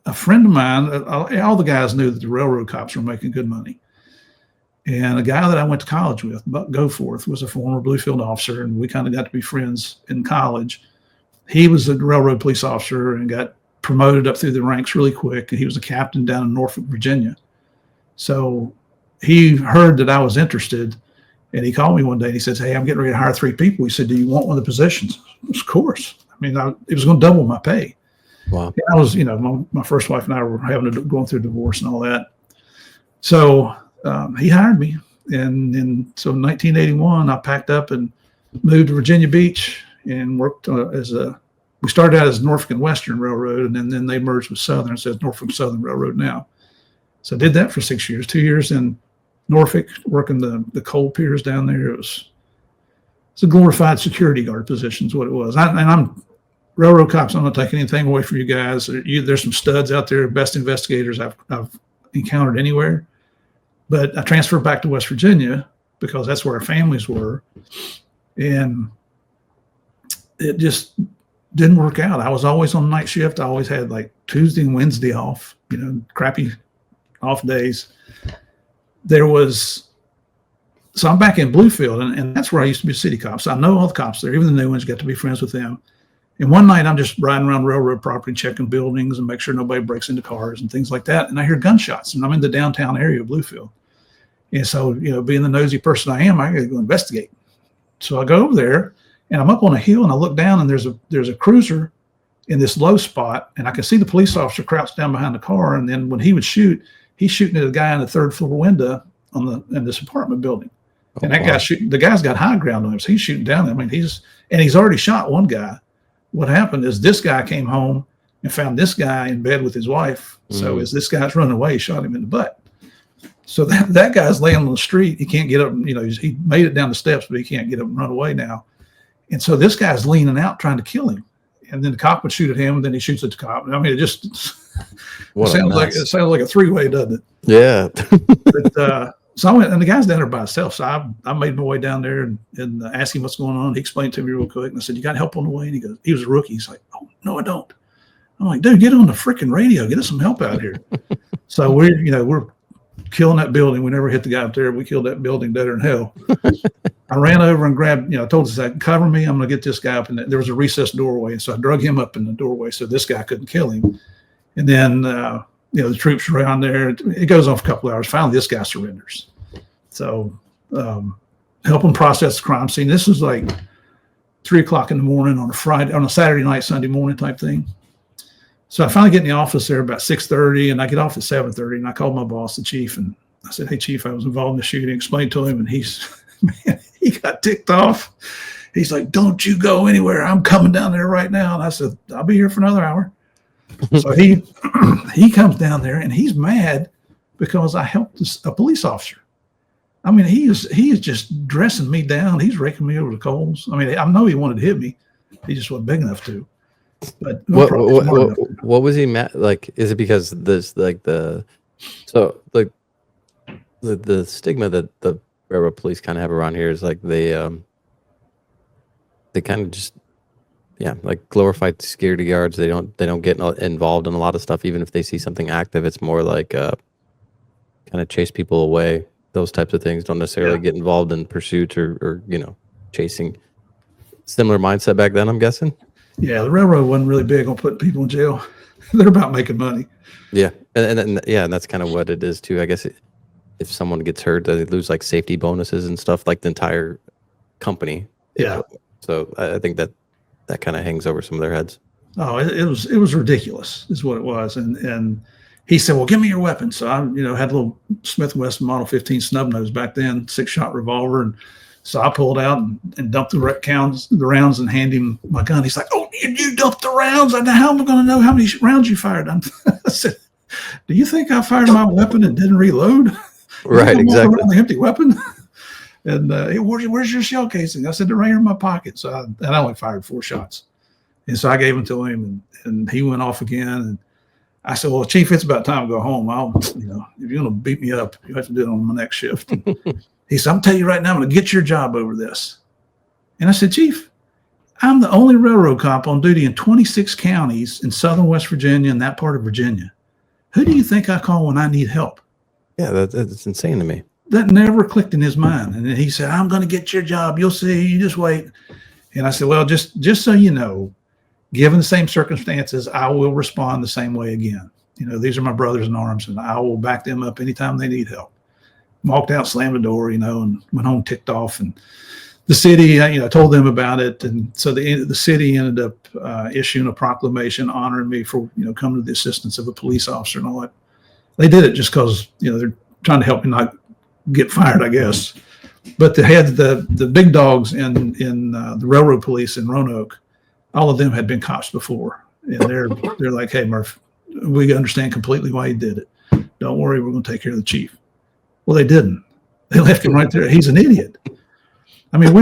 a friend of mine, all the guys knew that the railroad cops were making good money. And a guy that I went to college with, Buck Goforth, was a former Bluefield officer, and we kind of got to be friends in college. He was a railroad police officer and got promoted up through the ranks really quick. He was a captain down in Norfolk, Virginia. So he heard that I was interested, and he called me one day and he says, "Hey, I'm getting ready to hire 3 people." He said, "Do you want one of the positions?" Of course. I mean, it was going to double my pay. Wow. And I was, my first wife and I were going through divorce and all that. So he hired me. And so in 1981, I packed up and moved to Virginia Beach and worked we started out as Norfolk and Western Railroad, and then they merged with Southern. So it's Norfolk Southern Railroad now. So I did that for 6 years, 2 years in Norfolk, working the coal piers down there. It's a glorified security guard position is what it was. I'm railroad cops. I'm not taking anything away from you guys. There's some studs out there, best investigators I've encountered anywhere. But I transferred back to West Virginia because that's where our families were. And it just didn't work out. I was always on night shift. I always had like Tuesday and Wednesday off, crappy off days. So I'm back in Bluefield, and that's where I used to be a city cop. So I know all the cops there, even the new ones, got to be friends with them. And one night I'm just riding around railroad property, checking buildings and make sure nobody breaks into cars and things like that. And I hear gunshots, and I'm in the downtown area of Bluefield. And so, being the nosy person I am, I got to go investigate. So I go over there, and I'm up on a hill, and I look down, and there's a cruiser in this low spot, and I can see the police officer crouched down behind the car. And then when he would shoot, he's shooting at a guy in the 3rd floor window in this apartment building. And that guy's shooting. The guy's got high ground on him, so he's shooting down. I mean, he's already shot one guy. What happened is this guy came home and found this guy in bed with his wife. So as this guy's running away, he shot him in the butt. So that guy's laying on the street. He can't get up. He made it down the steps, but he can't get up and run away now. And so this guy's leaning out trying to kill him. And then the cop would shoot at him, and then he shoots at the cop. I mean, it sounds like a 3-way, doesn't it? Yeah. But so I went, and the guy's down there by himself. So I made my way down there and asked him what's going on. He explained to me real quick, and I said, "You got help on the way?" And he was a rookie. He's like, "Oh, no, I don't." I'm like, "Dude, get on the freaking radio. Get us some help out here." So we're killing that building. We never hit the guy up there. We killed that building deader than hell. I ran over and grabbed, I told us, "Cover me. I'm going to get this guy up." And there was a recessed doorway. And so I drug him up in the doorway so this guy couldn't kill him. And then, the troops were around there. It goes on for a couple of hours. Finally, this guy surrenders. So help him process the crime scene. This was like 3:00 in the morning on a Saturday night, Sunday morning type thing. So I finally get in the office there about 6:30, and I get off at 7:30, and I called my boss, the chief, and I said, "Hey, chief, I was involved in the shooting." Explained to him, and he got ticked off. He's like, "Don't you go anywhere. I'm coming down there right now." And I said, "I'll be here for another hour." So he comes down there, and he's mad because I helped a police officer. I mean, he is just dressing me down. He's raking me over the coals. I mean, I know he wanted to hit me. He just wasn't big enough to. But what was he mad? Like, is it because this the stigma that the railroad police kind of have around here is like they kind of just like glorified security guards. They don't get involved in a lot of stuff. Even if they see something active, it's more like kind of chase people away. Those types of things don't necessarily get involved in pursuits or chasing. Similar mindset back then, I'm guessing. Yeah, the railroad wasn't really big on putting people in jail. They're about making money. Yeah, and that's kind of what it is too. I guess if someone gets hurt, they lose like safety bonuses and stuff, like the entire company. Yeah. So I think that kind of hangs over some of their heads. Oh, it was ridiculous, is what it was. And he said, "Well, give me your weapon." So I, had a little Smith & Wesson Model 15 snub nose back then, 6-shot revolver, and so I pulled out and dumped the rounds and handed him my gun. He's like, "Oh, you dumped the rounds? How am I going to know how many rounds you fired?" I said, "Do you think I fired my weapon and didn't reload?" Right, exactly. An empty weapon. And where's your shell casing? I said, "They're right in my pocket." So I only fired 4 shots. And so I gave them to him, and he went off again. And I said, well, Chief, it's about time to go home. If you're going to beat me up, you have to do it on my next shift. He said, I'm telling you right now, I'm going to get your job over this. And I said, Chief, I'm the only railroad cop on duty in 26 counties in southern West Virginia and that part of Virginia. Who do you think I call when I need help? Yeah, that's insane to me. That never clicked in his mind. And then he said, I'm going to get your job. You'll see. You just wait. And I said, well, just so you know, given the same circumstances, I will respond the same way again. These are my brothers in arms, and I will back them up anytime they need help. Walked out, slammed the door, and went home ticked off. And the city, I told them about it. And so the city ended up issuing a proclamation honoring me for, coming to the assistance of a police officer and all that. They did it just because, they're trying to help me not get fired, I guess. But the big dogs in the railroad police in Roanoke, all of them had been cops before, and they're like, hey, Murph, we understand completely why he did it. Don't worry, we're going to take care of the chief. Well, they didn't. They left him right there. He's an idiot. I mean,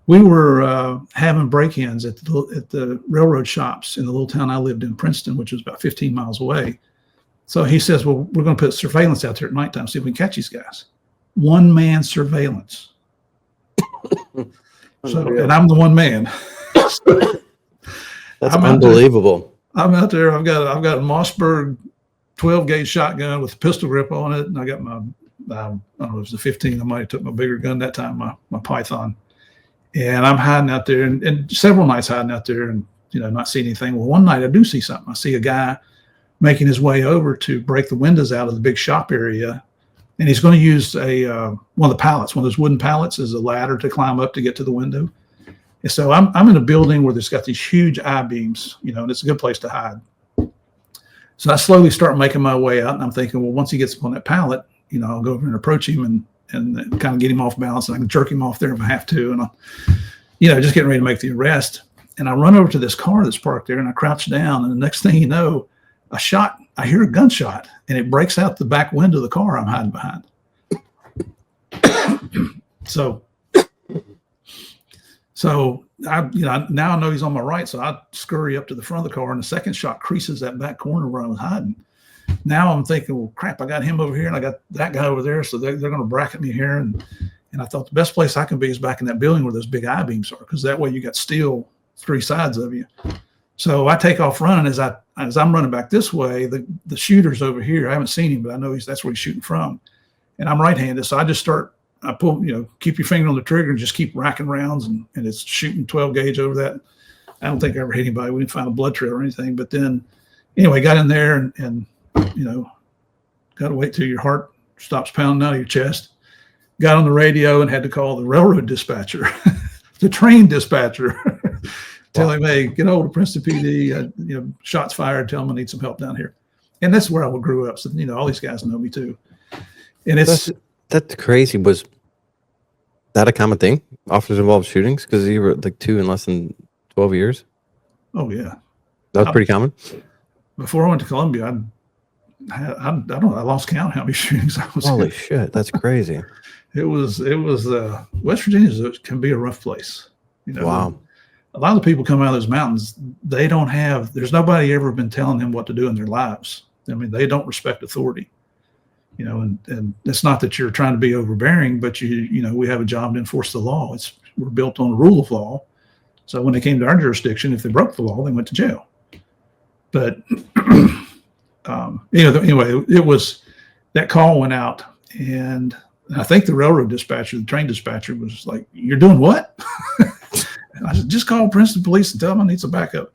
we were having break-ins at the railroad shops in the little town I lived in, Princeton, which was about 15 miles away. So he says, well, we're going to put surveillance out there at nighttime, see if we can catch these guys. One-man surveillance. And I'm the one man. That's unbelievable. I'm out there. I've got a Mossberg 12-gauge shotgun with a pistol grip on it, and I got my I don't know, it was the 15. I might have took my bigger gun that time, my Python, and I'm hiding out there, and several nights hiding out there, and not see anything. Well, one night I do see something. I see a guy making his way over to break the windows out of the big shop area. And he's going to use one of the pallets, one of those wooden pallets, as a ladder to climb up to get to the window. And so I'm in a building where there's got these huge I-beams, and it's a good place to hide. So I slowly start making my way out, and I'm thinking, well, once he gets up on that pallet, I'll go over and approach him and kind of get him off balance, and I can jerk him off there if I have to. And I'm, just getting ready to make the arrest. And I run over to this car that's parked there, and I crouch down, and the next thing you know, I hear a gunshot, and it breaks out the back window of the car I'm hiding behind. So I, now I know he's on my right, so I scurry up to the front of the car, and the second shot creases that back corner where I was hiding. Now I'm thinking, well, crap, I got him over here, and I got that guy over there, so they're going to bracket me here. And I thought the best place I can be is back in that building where those big I-beams are, because that way you got steel three sides of you. So I take off running. As I'm running back this way, the shooter's over here. I haven't seen him, but I know that's where he's shooting from. And I'm right-handed, so I pull, keep your finger on the trigger and just keep racking rounds, and it's shooting 12 gauge over that. I don't think I ever hit anybody. We didn't find a blood trail or anything. But then, anyway, got in there and got to wait till your heart stops pounding out of your chest. Got on the radio and had to call the railroad dispatcher, the train dispatcher. Tell him, hey, get hold of Princeton PD. Shots fired. Tell him I need some help down here. And that's where I grew up. So, all these guys know me too. And that's crazy. Was that a common thing? Officers involved shootings? Because you were like 2 in less than 12 years? Oh, yeah. That was pretty common? Before I went to Columbia, I lost count how many shootings I was in. Holy shit. That's crazy. It was West Virginia can be a rough place. Wow. A lot of the people come out of those mountains, there's nobody ever been telling them what to do in their lives. I mean, they don't respect authority, and it's not that you're trying to be overbearing, but we have a job to enforce the law. We're built on the rule of law. So when they came to our jurisdiction, if they broke the law, they went to jail. But, anyway, it was, that call went out, and I think the railroad dispatcher, the train dispatcher was like, you're doing what? I said, just call Princeton police and tell them I need some backup.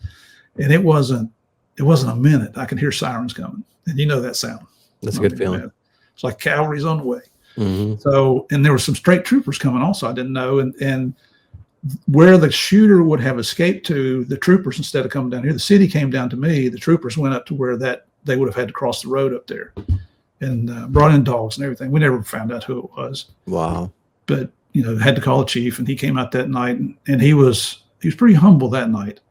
And it wasn't a minute. I could hear sirens coming. And that sound. That's a good feeling. Bad. It's like cavalry's on the way. Mm-hmm. So, and there were some straight troopers coming also. I didn't know. And where the shooter would have escaped to, the troopers, instead of coming down here, the city came down to me. The troopers went up to where they would have had to cross the road up there, and brought in dogs and everything. We never found out who it was. Wow. But, had to call the chief, and he came out that night, and he was pretty humble that night.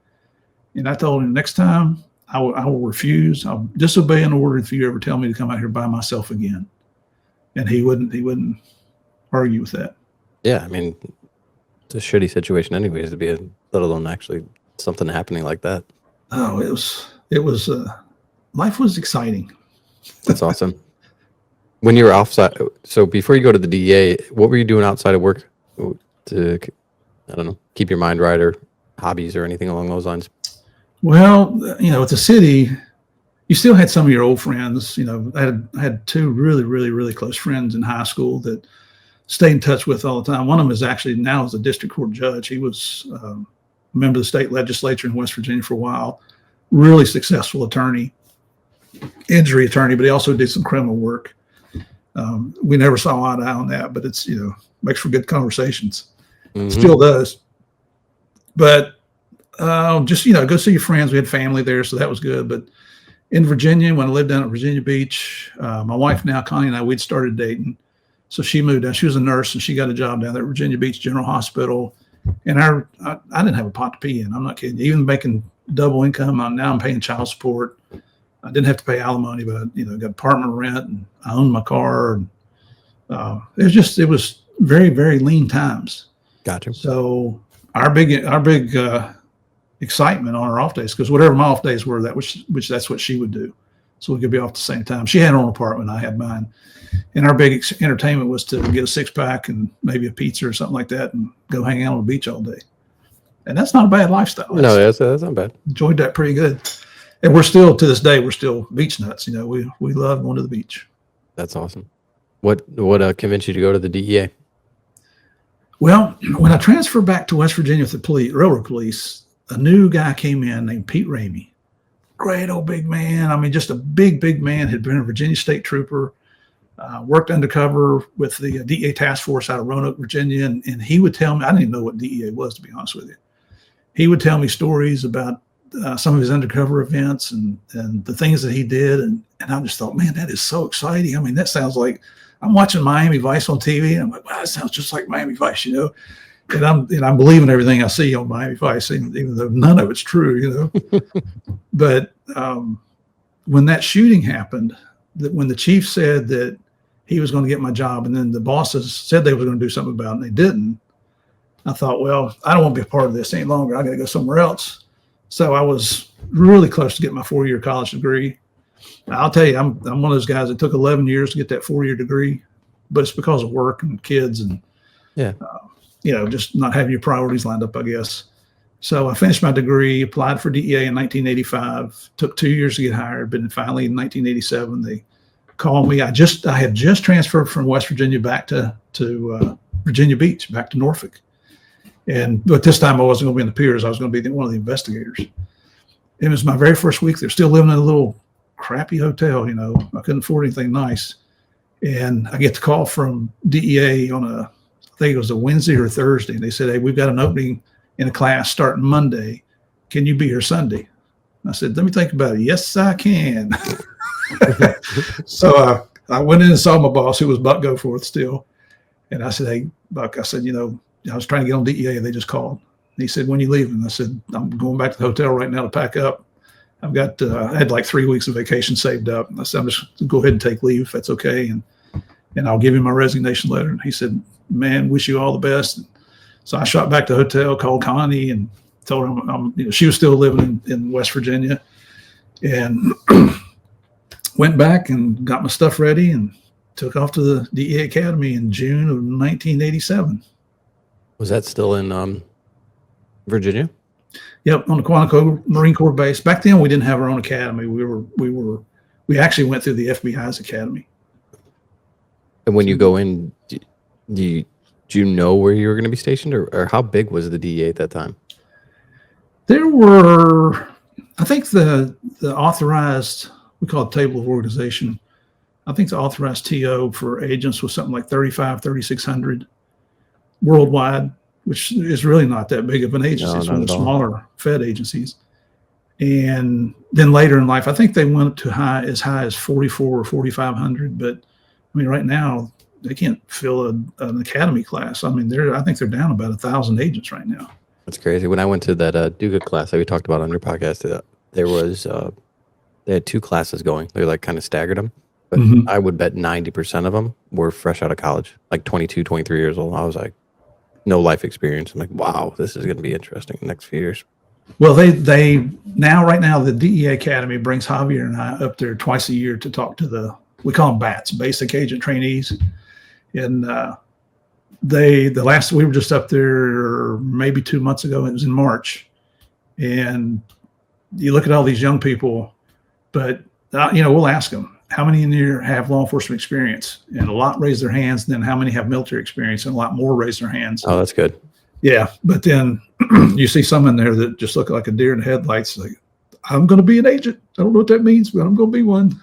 And I told him, next time I will refuse. I'll disobey an order if you ever tell me to come out here by myself again. And he wouldn't argue with that. Yeah. I mean, it's a shitty situation anyways to be in, let alone actually something happening like that. Oh, it was life was exciting. That's awesome. When you were outside, so before you go to the DEA, what were you doing outside of work to, I don't know, keep your mind right, or hobbies or anything along those lines? Well, at the city, you still had some of your old friends. I had two really, really, really close friends in high school that stayed in touch with all the time. One of them is actually now is a district court judge. He was a member of the state legislature in West Virginia for a while. Really successful attorney, injury attorney, but he also did some criminal work. We never saw eye to eye on that, but it's, makes for good conversations. Still does. But just, go see your friends. We had family there, so that was good. But in Virginia, when I lived down at Virginia Beach, my wife now, Connie, and I, we'd started dating. So she moved down. She was a nurse, and she got a job down there at Virginia Beach General Hospital. And I didn't have a pot to pee in. I'm not kidding. Even making double income, now I'm paying child support. I didn't have to pay alimony, but got apartment rent, and I owned my car. And it was very, very lean times. Gotcha. So our big excitement on our off days, because whatever my off days were, which that's what she would do. So we could be off at the same time. She had her own apartment, I had mine. And our big entertainment was to get a 6-pack and maybe a pizza or something like that and go hang out on the beach all day. And that's not a bad lifestyle. No, that's not bad. Enjoyed that pretty good. And we're still, to this day, we're still beach nuts. We love going to the beach. That's awesome. What convinced you to go to the DEA? Well, when I transferred back to West Virginia with the railroad police, a new guy came in named Pete Ramey. Great old big man. I mean, just a big, big man. Had been a Virginia state trooper, worked undercover with the DEA task force out of Roanoke, Virginia. And he would tell me, I didn't even know what DEA was, to be honest with you. He would tell me stories about some of his undercover events and the things that he did. And I just thought, man, that is so exciting. I mean, that sounds like I'm watching Miami Vice on TV. And I'm like, wow, that sounds just like Miami Vice, And I'm believing everything I see on Miami Vice, even though none of it's true, But when that shooting happened, when the chief said that he was going to get my job, and then the bosses said they were going to do something about it, and they didn't, I thought, well, I don't want to be a part of this any longer. I got to go somewhere else. So I was really close to getting my 4-year college degree. I'll tell you, I'm one of those guys that took 11 years to get that 4-year degree, but it's because of work and kids and just not having your priorities lined up, I guess. So I finished my degree, applied for DEA in 1985, took 2 years to get hired, but then finally in 1987, they called me. I had just transferred from West Virginia back to Virginia Beach, back to Norfolk. But this time I wasn't going to be in the piers. I was going to be one of the investigators. It was my very first week there, still living in a little crappy hotel, I couldn't afford anything nice. And I get the call from DEA on I think it was a Wednesday or a Thursday. And they said, hey, we've got an opening in a class starting Monday. Can you be here Sunday? And I said, let me think about it. Yes, I can. So I went in and saw my boss, who was Buck Goforth still. And I said, hey, Buck, I said, I was trying to get on DEA and they just called. And he said, when you leaving? I said, I'm going back to the hotel right now to pack up. I've got, I had like 3 weeks of vacation saved up. And I said, I'm just going to go ahead and take leave if that's okay. And I'll give him my resignation letter. And he said, man, wish you all the best. And so I shot back to the hotel, called Connie and told her she was still living in West Virginia, and went back and got my stuff ready and took off to the DEA Academy in June of 1987. Was that still in Virginia? Yep, on the Quantico Marine Corps base. Back then, we didn't have our own academy. We actually went through the FBI's academy. And when you go in, do you know where you were going to be stationed, or how big was the DEA at that time? There were, I think the authorized, we call it table of organization. I think the authorized TO for agents was something like 3,600 worldwide, which is really not that big of an agency. It's one of the smaller Fed agencies. And then later in life, I think they went to as high as 44 or 4,500. But I mean, right now they can't fill an academy class. I mean, I think they're down about 1,000 agents right now. That's crazy. When I went to that Duga class that we talked about on your podcast, there was they had 2 classes going. They like kind of staggered them, but I would bet 90% of them were fresh out of college, like 22, 23 years old. I was like, no life experience. I'm like, wow, this is going to be interesting the next few years. Well, they now right now the DEA Academy brings Javier and I up there twice a year to talk to we call them BATs, basic agent trainees, and we were just up there maybe 2 months ago. It was in March, and you look at all these young people, but we'll ask them how many in here have law enforcement experience, and a lot raise their hands. And then how many have military experience, and a lot more raise their hands. Oh, that's good. Yeah, but then you see some in there that just look like a deer in the headlights. Like, I'm going to be an agent. I don't know what that means, but I'm going to be one.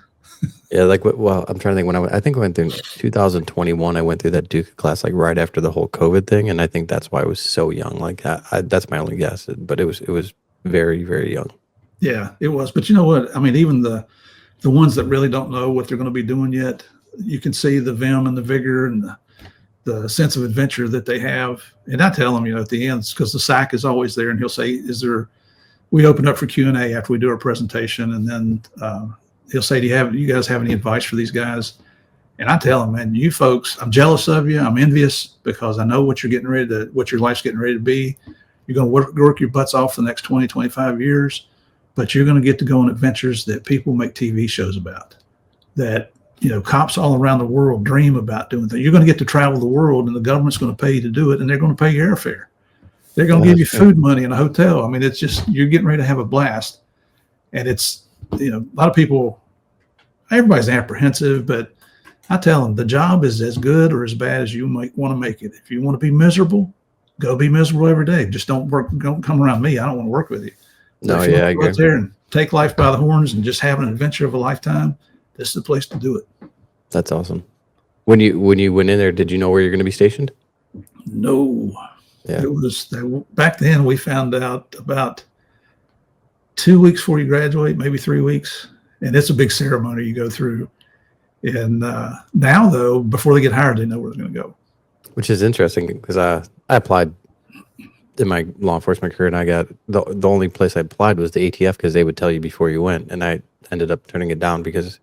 Yeah, like, well, I'm trying to think I think I went through 2021. I went through that Duke class like right after the whole COVID thing, and I think that's why I was so young. Like, that's my only guess, but it was very, very young. Yeah, it was. But you know what? I mean, even the ones that really don't know what they're going to be doing yet, you can see the vim and the vigor and the sense of adventure that they have. And I tell them, at the end, because the SAC is always there, and he'll say, we open up for Q&A after we do our presentation, and then he'll say, do you guys have any advice for these guys? And I tell them, man, you folks, I'm jealous of you. I'm envious because I know what what your life's getting ready to be. You're going to work your butts off the next 20, 25 years, but you're going to get to go on adventures that people make TV shows about, that cops all around the world dream about doing things. You're going to get to travel the world, and the government's going to pay you to do it, and they're going to pay you airfare. They're going to give you food money in a hotel. I mean, it's just, you're getting ready to have a blast. And it's, a lot of people, everybody's apprehensive, but I tell them the job is as good or as bad as you might want to make it. If you want to be miserable, go be miserable every day. Just don't come around me. I don't want to work with you. No, if you yeah, I go out agree. there and take life by the horns and just have an adventure of a lifetime, this is the place to do it. That's awesome. When you went in there, did you know where you're going to be stationed? No. Yeah. It was back then. We found out about 2 weeks before you graduate, maybe 3 weeks, and it's a big ceremony you go through. And now, though, before they get hired, they know where they're going to go. Which is interesting because I applied in my law enforcement career, and I got the only place I applied was the ATF because they would tell you before you went, and I ended up turning it down because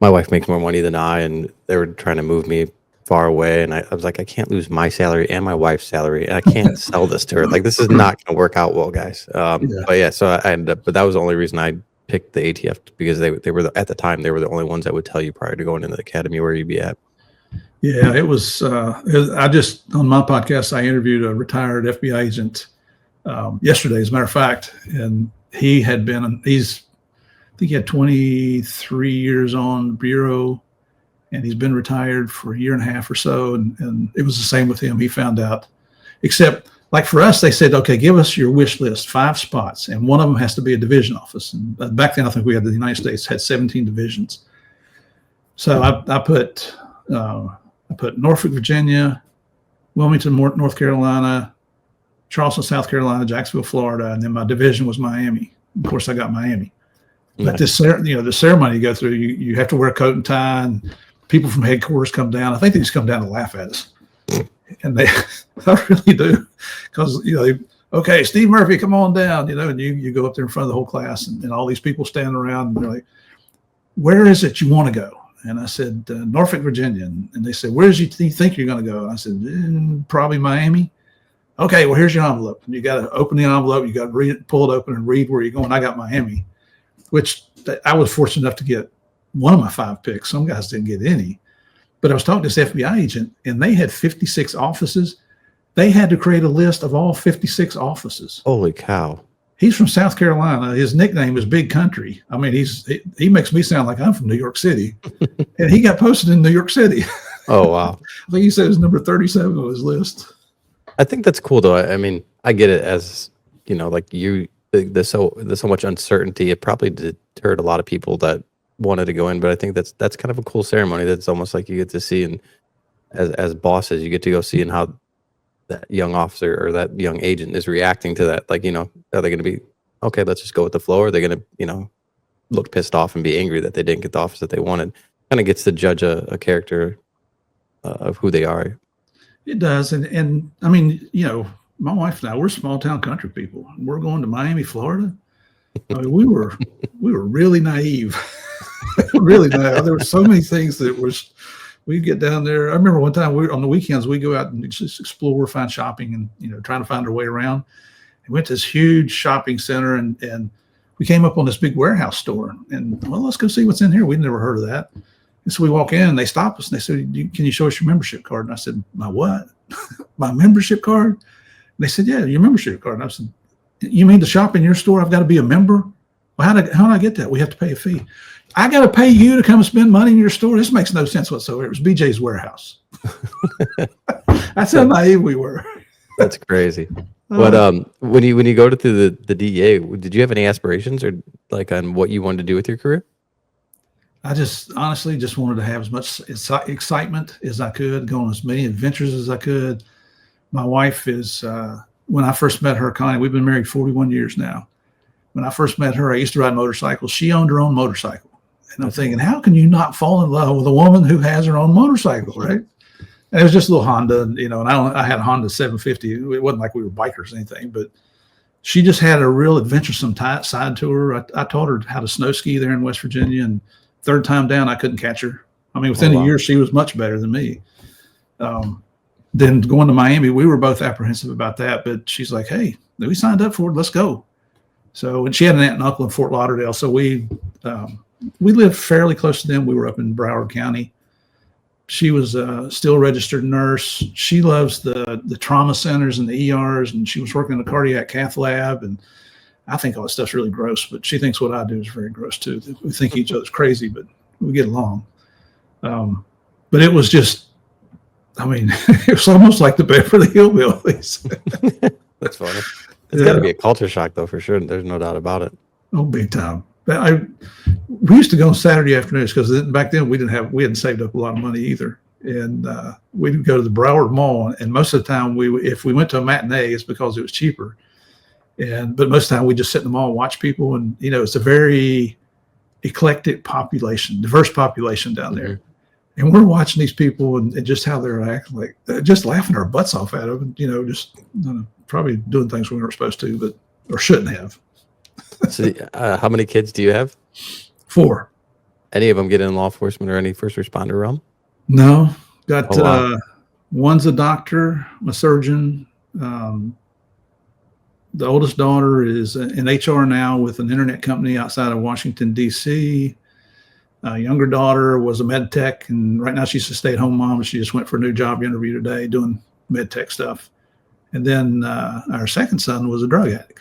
my wife makes more money than I, and they were trying to move me far away, and I was like, I can't lose my salary and my wife's salary, and I can't sell this to her. Like, this is not going to work out well, guys. But yeah, so I ended up, but that was the only reason I picked the ATF, because they were at the time, they were the only ones that would tell you prior to going into the academy where you'd be at. Yeah, it was. I just, on my podcast, I interviewed a retired FBI agent yesterday, as a matter of fact, and he had been, I think he had 23 years on the bureau, and he's been retired for a year and a half or so. And it was the same with him. He found out, except like for us, they said, okay, give us your wish list, 5 spots. And one of them has to be a division office. And back then, I think the United States had 17 divisions. So I put Norfolk, Virginia, Wilmington, North Carolina, Charleston, South Carolina, Jacksonville, Florida. And then my division was Miami. Of course, I got Miami. But the ceremony you go through, you have to wear a coat and tie, and people from headquarters come down. I think they just come down to laugh at us, and they really do, because okay, Steve Murphy, come on down, and you go up there in front of the whole class, and all these people standing around, and they're like, "Where is it you want to go?" And I said, "Norfolk, Virginia," and they said, "Where do you think you're going to go?" And I said, "Probably Miami." Okay, well, here's your envelope, and you got to open the envelope. You got to pull it open and read where you're going. I got Miami, which I was fortunate enough to get one of my 5 picks. Some guys didn't get any. But I was talking to this FBI agent, and they had 56 offices. They had to create a list of all 56 offices. Holy cow. He's from South Carolina. His nickname is Big Country. I mean, he makes me sound like I'm from New York City. And he got posted in New York City. Oh, wow. I think he said it's number 37 on his list. I think that's cool, though. I mean, I get it as, like there's so much uncertainty. It probably deterred a lot of people that wanted to go in, but I think that's kind of a cool ceremony. That's almost like you get to see, and as bosses, you get to go see and how that young officer or that young agent is reacting to that. Like, are they going to be, okay, let's just go with the flow? Or are they going to, look pissed off and be angry that they didn't get the office that they wanted? Kind of gets to judge a character of who they are. It does. And I mean, my wife and I, we're small town country people. We're going to Miami, Florida. I mean, we were really naive. Really naive. There were so many things we'd get down there. I remember one time on the weekends, we go out and just explore, find shopping, and trying to find our way around. We went to this huge shopping center, and we came up on this big warehouse store. And, well, let's go see what's in here. We'd never heard of that. And so we walk in, and they stop us, and they said, can you show us your membership card? And I said, my what? My membership card? And they said, yeah, your membership card. And I said, you mean to shop in your store, I've got to be a member? Well, how do I get that? We have to pay a fee. I got to pay you to come and spend money in your store? This makes no sense whatsoever. It was BJ's Warehouse. That's how naive we were. That's crazy. But when you go to the DEA, did you have any aspirations or like on what you wanted to do with your career? I just honestly just wanted to have as much excitement as I could, go on as many adventures as I could. My wife is, when I first met her, Connie, we've been married 41 years now. When I first met her, I used to ride motorcycles. She owned her own motorcycle. And I'm thinking, how can you not fall in love with a woman who has her own motorcycle, right? And it was just a little Honda, and I had a Honda 750. It wasn't like we were bikers or anything, but she just had a real adventuresome side to her. I taught her how to snow ski there in West Virginia, and third time down, I couldn't catch her. I mean, within a year, she was much better than me. Then going to Miami, we were both apprehensive about that, but she's like, hey, we signed up for it. Let's go. So, and she had an aunt and uncle in Fort Lauderdale. So we lived fairly close to them. We were up in Broward County. She was still a registered nurse. She loves the trauma centers and the ERs, and she was working in the cardiac cath lab. And I think all that stuff's really gross, but she thinks what I do is very gross too. We think each other's crazy, but we get along. But it was just, I mean, it was almost like the Beverly Hillbillies. That's funny. It's got to be a culture shock, though, for sure. There's no doubt about it. Oh, big time. We used to go on Saturday afternoons because back then we hadn't saved up a lot of money either, and we'd go to the Broward Mall. And most of the time, if we went to a matinee, it's because it was cheaper. But most of the time, we just sit in the mall and watch people. And it's a very eclectic population, diverse population down there. And we're watching these people and just how they're acting, like just laughing our butts off at them. Just probably doing things we weren't supposed to, or shouldn't have. So, how many kids do you have? 4. Any of them get in law enforcement or any first responder realm? No. Got one's a doctor, a surgeon. The oldest daughter is in HR now with an internet company outside of Washington, D.C. Younger daughter was a med tech, and right now she's a stay-at-home mom. She just went for a new job interview today doing med tech stuff. And then our second son was a drug addict.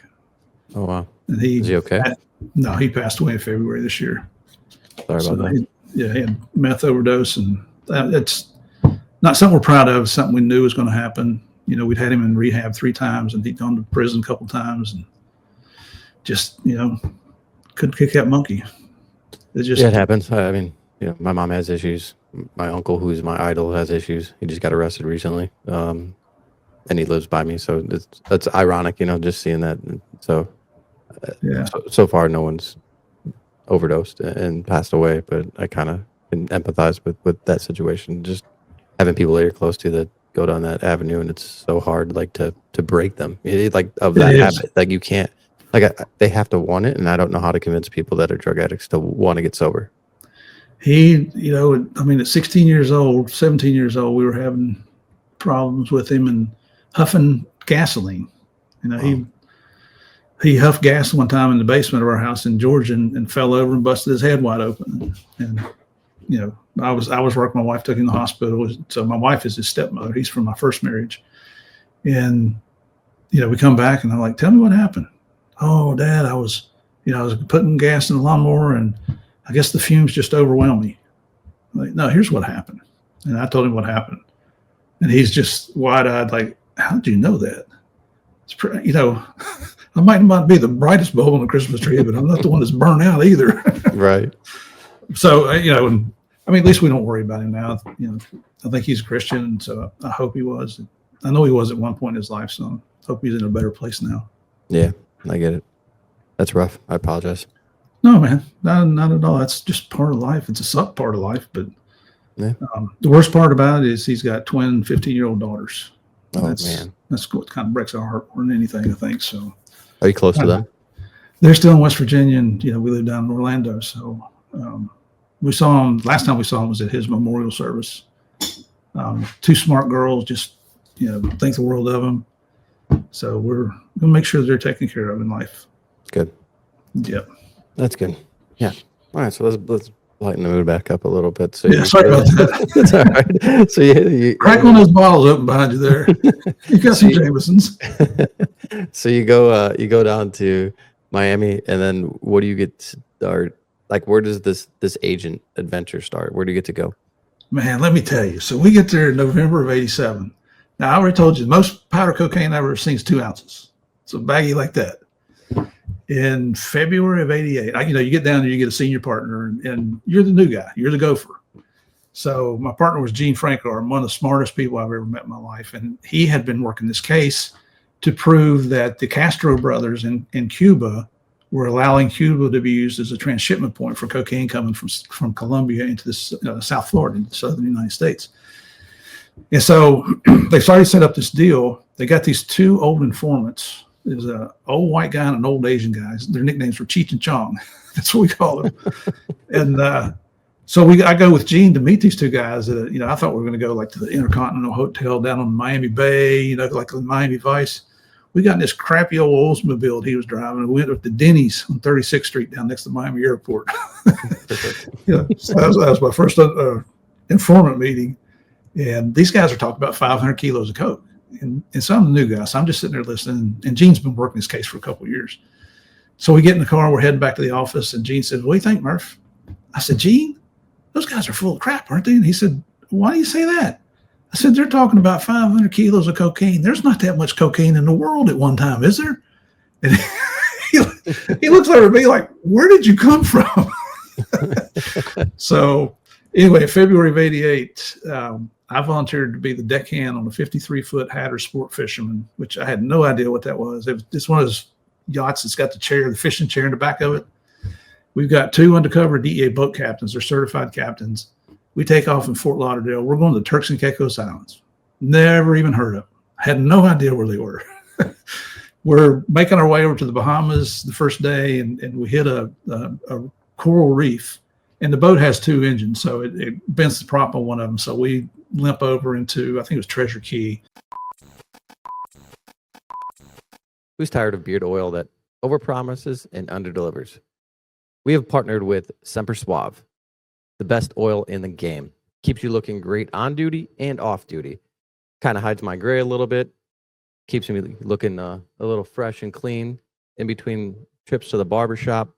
Oh, wow. And is he okay? No, he passed away in February this year. Sorry about that. He had meth overdose, and it's not something we're proud of. It's something we knew was going to happen. We'd had him in rehab 3 times, and he'd gone to prison a couple times, and just couldn't kick that monkey. It happens. I mean, my mom has issues. My uncle, who's my idol, has issues. He just got arrested recently, and he lives by me. So that's ironic, just seeing that. So, so far, no one's overdosed and passed away, but I kind of can empathize with that situation. Just having people that you're close to that go down that avenue, and it's so hard, like to break them, of that habit. Like you can't. They have to want it, and I don't know how to convince people that are drug addicts to want to get sober. At 16 years old, 17 years old, we were having problems with him and huffing gasoline. He huffed gas one time in the basement of our house in Georgia and fell over and busted his head wide open. And, I was working, my wife took him to the hospital. So my wife is his stepmother. He's from my first marriage. And, we come back and I'm like, tell me what happened. Oh, Dad, I was putting gas in the lawnmower, and I guess the fumes just overwhelmed me. I'm like, no, here's what happened. And I told him what happened. And he's just wide-eyed, like, how did you know that? I might not be the brightest bulb on the Christmas tree, but I'm not the one that's burned out either. Right. So, at least we don't worry about him now. I think he's a Christian, and so I hope he was. I know he was at one point in his life, so I hope he's in a better place now. Yeah. I get it. That's rough. I apologize. No, man, not at all. That's just part of life. It's a suck part of life. But the worst part about it is he's got twin 15-year-old daughters. Man. That's what kind of breaks our heart more than anything, I think. So, are you close to them? They're still in West Virginia, and we live down in Orlando. So we saw him. Last time we saw him was at his memorial service. 2 smart girls, just think the world of him. So we're going to make sure they're taken care of in life. Good. Yep. That's good. Yeah. All right. So let's lighten the mood back up a little bit. So Yeah, sorry about that. That's all right. So you crack one of those bottles open behind you there. You got some Jamesons. So you go down to Miami, and then what do you get to start? Like, where does this agent adventure start? Where do you get to go? Man, let me tell you. So we get there in November of '87. Now, I already told you, the most powder cocaine I've ever seen is 2 ounces. So baggy like that. In February of '88, you get down there, you get a senior partner, and you're the new guy. You're the gopher. So my partner was Gene Franco, one of the smartest people I've ever met in my life. And he had been working this case to prove that the Castro brothers in Cuba were allowing Cuba to be used as a transshipment point for cocaine coming from Colombia into this South Florida, into the southern United States. And so they started to set up this deal. They got these 2 old informants. There's an old white guy and an old Asian guy. Their nicknames were Cheech and Chong. That's what we call them. And so I go with Gene to meet these 2 guys. I thought we were going to go like to the Intercontinental Hotel down on Miami Bay, like the Miami Vice. We got in this crappy old Oldsmobile he was driving. We went up to Denny's on 36th Street down next to Miami Airport. So that was my first informant meeting. And these guys are talking about 500 kilos of coke. And some of the new guys. So I'm just sitting there listening. And Gene's been working this case for a couple of years. So we get in the car. We're heading back to the office. And Gene said, "What do you think, Murph?" I said, "Gene, those guys are full of crap, aren't they?" And he said, "Why do you say that?" I said, "They're talking about 500 kilos of cocaine. There's not that much cocaine in the world at one time, is there?" And he looks over at me like, "Where did you come from?" So anyway, in February of '88, I volunteered to be the deckhand on a 53-foot Hatter sport fisherman, which I had no idea what that was. It's one of those yachts that's got the fishing chair in the back of it. We've got 2 undercover DEA boat captains. They're certified captains. We take off in Fort Lauderdale. We're going to the Turks and Caicos Islands. Never even heard of them. Had no idea where they were. We're making our way over to the Bahamas the first day, and we hit a coral reef. And the boat has 2 engines, so it bends the prop on one of them. So we limp over into, I think it was Treasure Key. Who's tired of beard oil that overpromises and underdelivers? We have partnered with Semper Suave, the best oil in the game. Keeps you looking great on duty and off duty. Kind of hides my gray a little bit. Keeps me looking a little fresh and clean in between trips to the barbershop.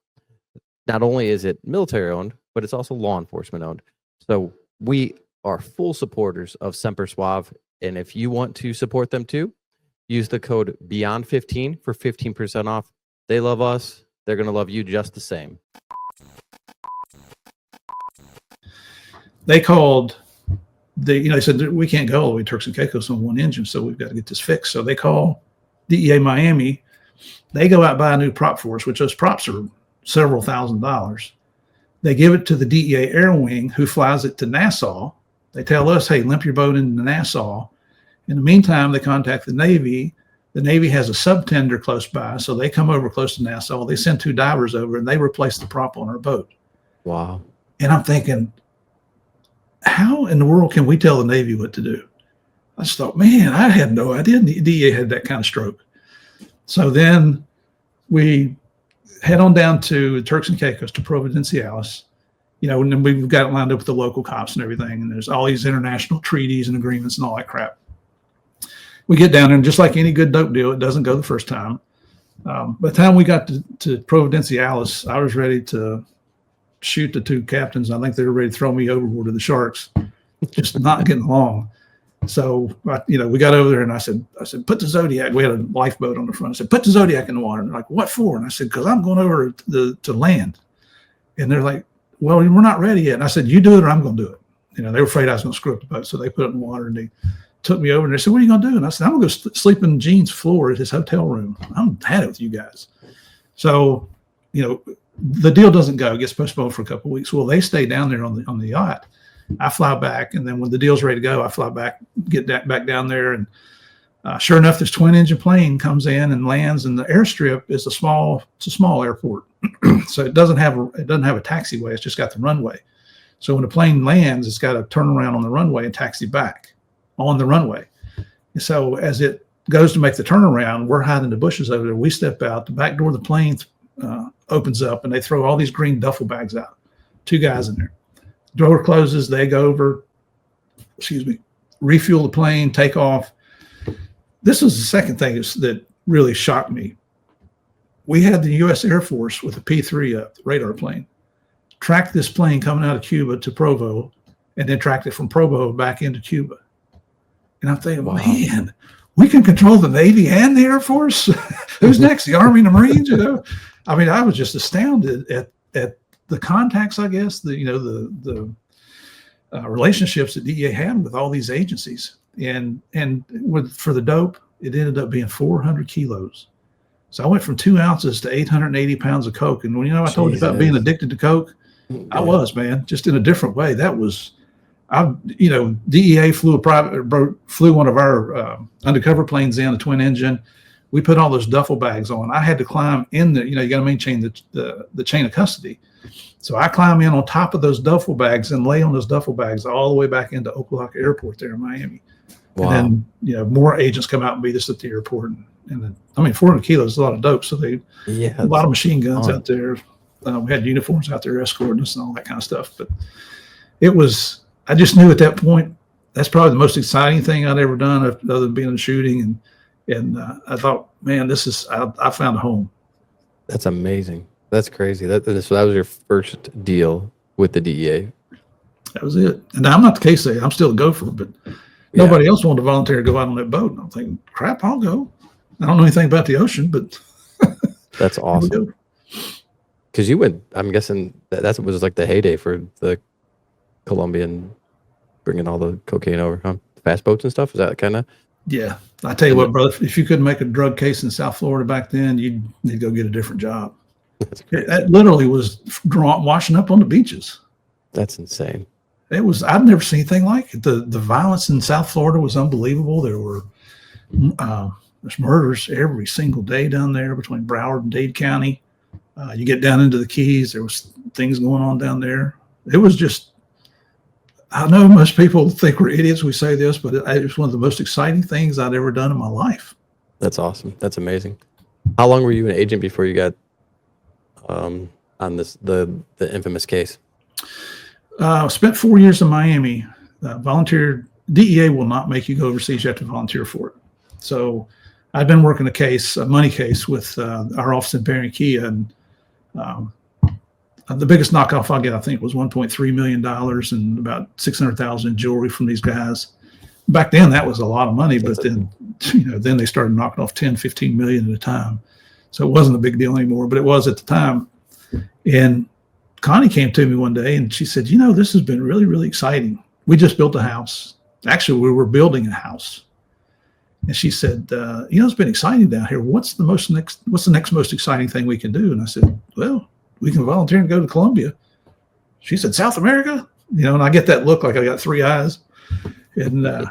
Not only is it military owned, but it's also law enforcement owned. So we are full supporters of Semper Suave. And if you want to support them too, use the code BEYOND15 for 15% off. They love us. They're going to love you just the same. They called, they said, "We can't go all the way to Turks and Caicos on 1 engine, so we've got to get this fixed." So they call DEA Miami. They go out and buy a new prop for us, which those props are several $1,000s. They give it to the DEA Air Wing, who flies it to Nassau. They tell us, "Hey, limp your boat into Nassau." In the meantime, they contact the Navy. The Navy has a subtender close by, so they come over close to Nassau. They send 2 divers over, and they replace the prop on our boat. Wow. And I'm thinking, how in the world can we tell the Navy what to do? I just thought, man, I had no idea the DEA had that kind of stroke. So then we head on down to Turks and Caicos, to Providenciales, and then we've got it lined up with the local cops and everything. And there's all these international treaties and agreements and all that crap. We get down there, and just like any good dope deal, it doesn't go the first time. By the time we got to Providenciales, I was ready to shoot the 2 captains. I think they were ready to throw me overboard to the sharks, just not getting along. So, we got over there, and I said, "Put the Zodiac." We had a lifeboat on the front. I said, "Put the Zodiac in the water." And they're like, "What for?" And I said, "Because I'm going over to land." And they're like, "Well, we're not ready yet." And I said, "You do it, or I'm going to do it." They were afraid I was going to screw up the boat, so they put it in the water, and they took me over, and they said, "What are you going to do?" And I said, "I'm going to go sleep in Gene's floor at his hotel room. I'm had it with you guys." So, the deal doesn't go. It gets postponed for a couple of weeks. Well, they stay down there on the yacht. I fly back, and then when the deal's ready to go, I fly back, get back down there, and sure enough, this twin-engine plane comes in and lands, and the airstrip is a small airport, so it doesn't have a taxiway. It's just got the runway. So when the plane lands, it's got to turn around on the runway and taxi back on the runway. And so as it goes to make the turnaround. We're hiding in the bushes over there. We step out. The back door of the plane opens up, and they throw all these green duffel bags out. 2 guys in there. Door closes. They go over, refuel the plane, take off. This was the second thing that really shocked me. We had the U.S. Air Force with a P-3 up, the radar plane, tracked this plane coming out of Cuba to Provo, and then tracked it from Provo back into Cuba. And I'm thinking, man, we can control the Navy and the Air Force. Who's next? The Army and the Marines? You know, I mean, I was just astounded at the contacts, I guess, the relationships that DEA had with all these agencies, and for the dope, it ended up being 400 kilos. So I went from 2 ounces to 880 pounds of coke. And when I told you about being addicted to coke, I was, man, just in a different way. That was, DEA flew one of our undercover planes in, a twin engine. We put all those duffel bags on. I had to climb in there. You got to maintain the chain of custody. So I climb in on top of those duffel bags and lay on those duffel bags all the way back into Oklahoma Airport there in Miami. Wow. And then, more agents come out and meet us at the airport. And then, 400 kilos is a lot of dope. So a lot of machine guns out there. We had uniforms out there escorting us and all that kind of stuff. But I just knew at that point, that's probably the most exciting thing I'd ever done other than being in shooting. And I thought, man, I found a home. That's amazing. That's crazy. So that was your first deal with the DEA. That was it. And I'm not the case there. I'm still a gopher, but nobody else wanted to volunteer to go out on that boat. And I'm thinking, crap, I'll go. I don't know anything about the ocean, but that's awesome. Because you went, I'm guessing that was like the heyday for the Colombian bringing all the cocaine over, huh? Fast boats and stuff. Is that kind of? Yeah. I tell you what, brother, if you couldn't make a drug case in South Florida back then, you'd need to go get a different job. That literally was washing up on the beaches. That's insane. It was, I've never seen anything like it. The violence in South Florida was unbelievable. There's murders every single day down there between Broward and Dade County. You get down into the Keys, there was things going on down there. It was just, I know most people think we're idiots, we say this, but it was one of the most exciting things I'd ever done in my life. That's awesome. That's amazing. How long were you an agent before you got on the infamous case? Spent 4 years in Miami. Volunteered. DEA will not make you go overseas. You have to volunteer for it. So I've been working a money case with our office in Barranquilla, and the biggest knockoff I get, I think, was $1.3 million and about 600,000 in jewelry from these guys. Back then, that was a lot of money, but then they started knocking off 10, 15 million at a time. So it wasn't a big deal anymore, but it was at the time. And Connie came to me one day and she said, this has been really, really exciting. We just built a house. Actually, we were building a house. And she said, it's been exciting down here. What's the next most exciting thing we can do? And I said, well, we can volunteer and go to Colombia. She said, South America? And I get that look like I got 3 eyes. And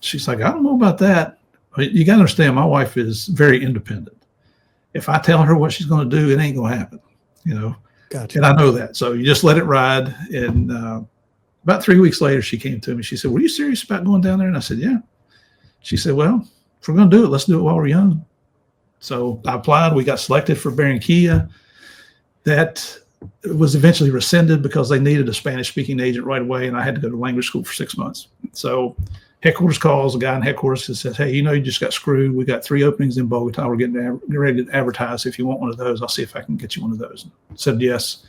she's like, I don't know about that. You got to understand, my wife is very independent. If I tell her what she's going to do, it ain't going to happen, Gotcha. And I know that. So you just let it ride. And about 3 weeks later, she came to me. She said, were you serious about going down there? And I said, yeah. She said, well, if we're going to do it, let's do it while we're young. So I applied. We got selected for Barranquilla. That was eventually rescinded because they needed a Spanish-speaking agent right away, and I had to go to language school for 6 months. So headquarters calls, a guy in headquarters and says, hey, you just got screwed. We got 3 openings in Bogota. We're getting ready to advertise. If you want one of those, I'll see if I can get you one of those. And said yes.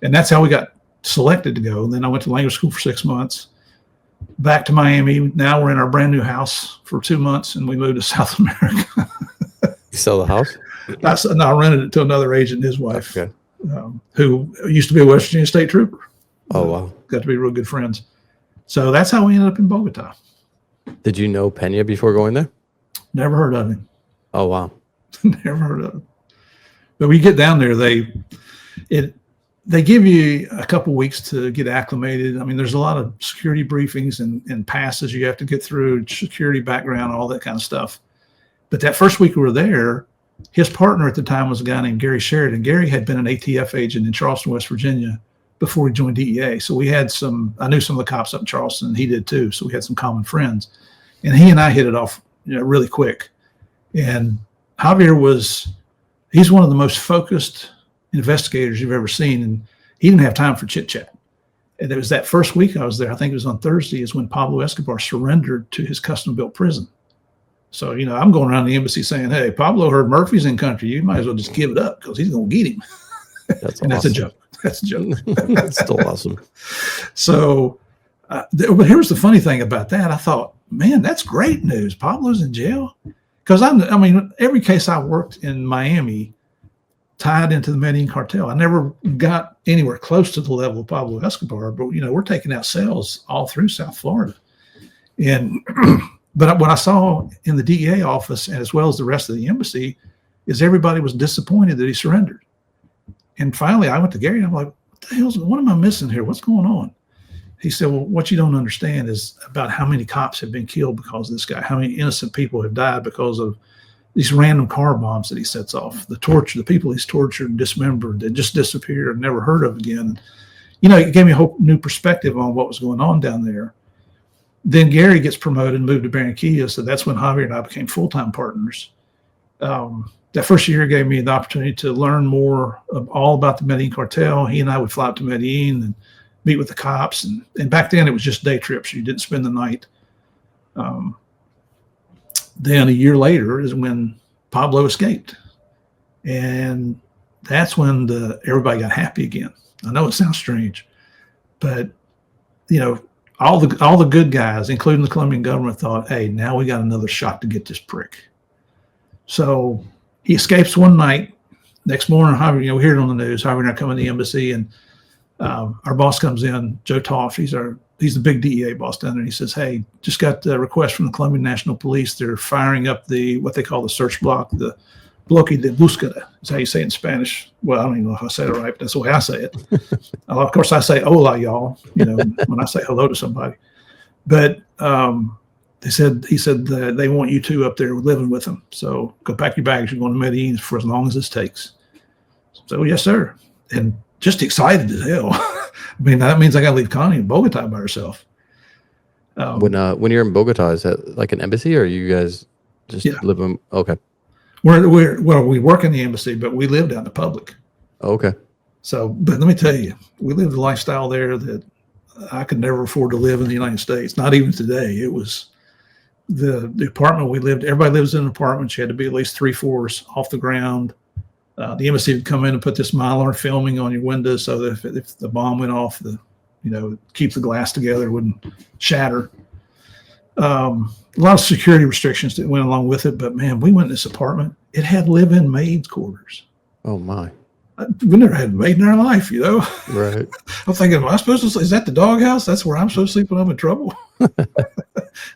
And that's how we got selected to go. And then I went to language school for 6 months. Back to Miami. Now we're in our brand new house for 2 months, and we moved to South America. You sell the house? I rented it to another agent and his wife, okay. Who used to be a West Virginia state trooper. Oh, wow. Got to be real good friends. So that's how we ended up in Bogota. Did you know Pena before going there? Never heard of him. Oh, wow. Never heard of him. But when you get down there, they give you a couple weeks to get acclimated. I mean, there's a lot of security briefings and passes you have to get through, security background, all that kind of stuff. But that first week we were there, his partner at the time was a guy named Gary Sheridan. Gary had been an ATF agent in Charleston, West Virginia before he joined DEA. So we had I knew some of the cops up in Charleston, and he did too. So we had some common friends. And he and I hit it off really quick. And Javier he's one of the most focused investigators you've ever seen. And he didn't have time for chit chat. And it was that first week I was there, I think it was on Thursday, is when Pablo Escobar surrendered to his custom built prison. So, I'm going around the embassy saying, hey, Pablo heard Murphy's in country. You might as well just give it up because he's going to get him. That's And awesome. that's a joke. That's a joke. That's still awesome. So, but here's the funny thing about that. I thought, man, that's great news. Pablo's in jail. Because every case I worked in Miami tied into the Medellin cartel. I never got anywhere close to the level of Pablo Escobar, but we're taking out cells all through South Florida. And but what I saw in the DEA office, and as well as the rest of the embassy, is everybody was disappointed that he surrendered. And finally, I went to Gary and I'm like, what am I missing here? What's going on? He said, well, what you don't understand is about how many cops have been killed because of this guy, how many innocent people have died because of these random car bombs that he sets off, the torture, the people he's tortured and dismembered that just disappeared and never heard of again. It gave me a whole new perspective on what was going on down there. Then Gary gets promoted and moved to Barranquilla. So that's when Javier and I became full-time partners. That first year gave me the opportunity to learn more all about the Medellin cartel. He and I would fly up to Medellin and meet with the cops. And back then it was just day trips. You didn't spend the night. Then a year later is when Pablo escaped. And that's when everybody got happy again. I know it sounds strange, but all the good guys, including the Colombian government, thought, hey, now we got another shot to get this prick. So he escapes one night. Next morning, Javier, we hear it on the news. Javier and I come in the embassy, and our boss comes in, Joe Toff. He's the big DEA boss down there. And he says, hey, just got a request from the Colombian National Police. They're firing up what they call the search block, the bloque de búsqueda. Is how you say it in Spanish. Well, I don't even know if I said it right, but that's the way I say it. Of course, I say hola, y'all, when I say hello to somebody. But he said they want you two up there living with them. So go pack your bags. You're going to Medellin for as long as this takes. So, yes, sir. And just excited as hell. That means I got to leave Connie in Bogota by herself. When you're in Bogota, is that like an embassy, or you guys just live in? Okay. We work in the embassy, but we live down the public. Okay. So, but let me tell you, we lived a lifestyle there that I could never afford to live in the United States. Not even today. It was the apartment we lived. Everybody lives in an apartment. You had to be at least 3 floors off the ground. The embassy would come in and put this Mylar filming on your windows so that if the bomb went off, keep the glass together, it wouldn't shatter. A lot of security restrictions that went along with it, but man, we went in this apartment. It had live-in maids' quarters. Oh my! We never had a maid in our life, Right. I'm thinking, am I supposed to? Is that the doghouse? That's where I'm supposed to sleep when I'm in trouble.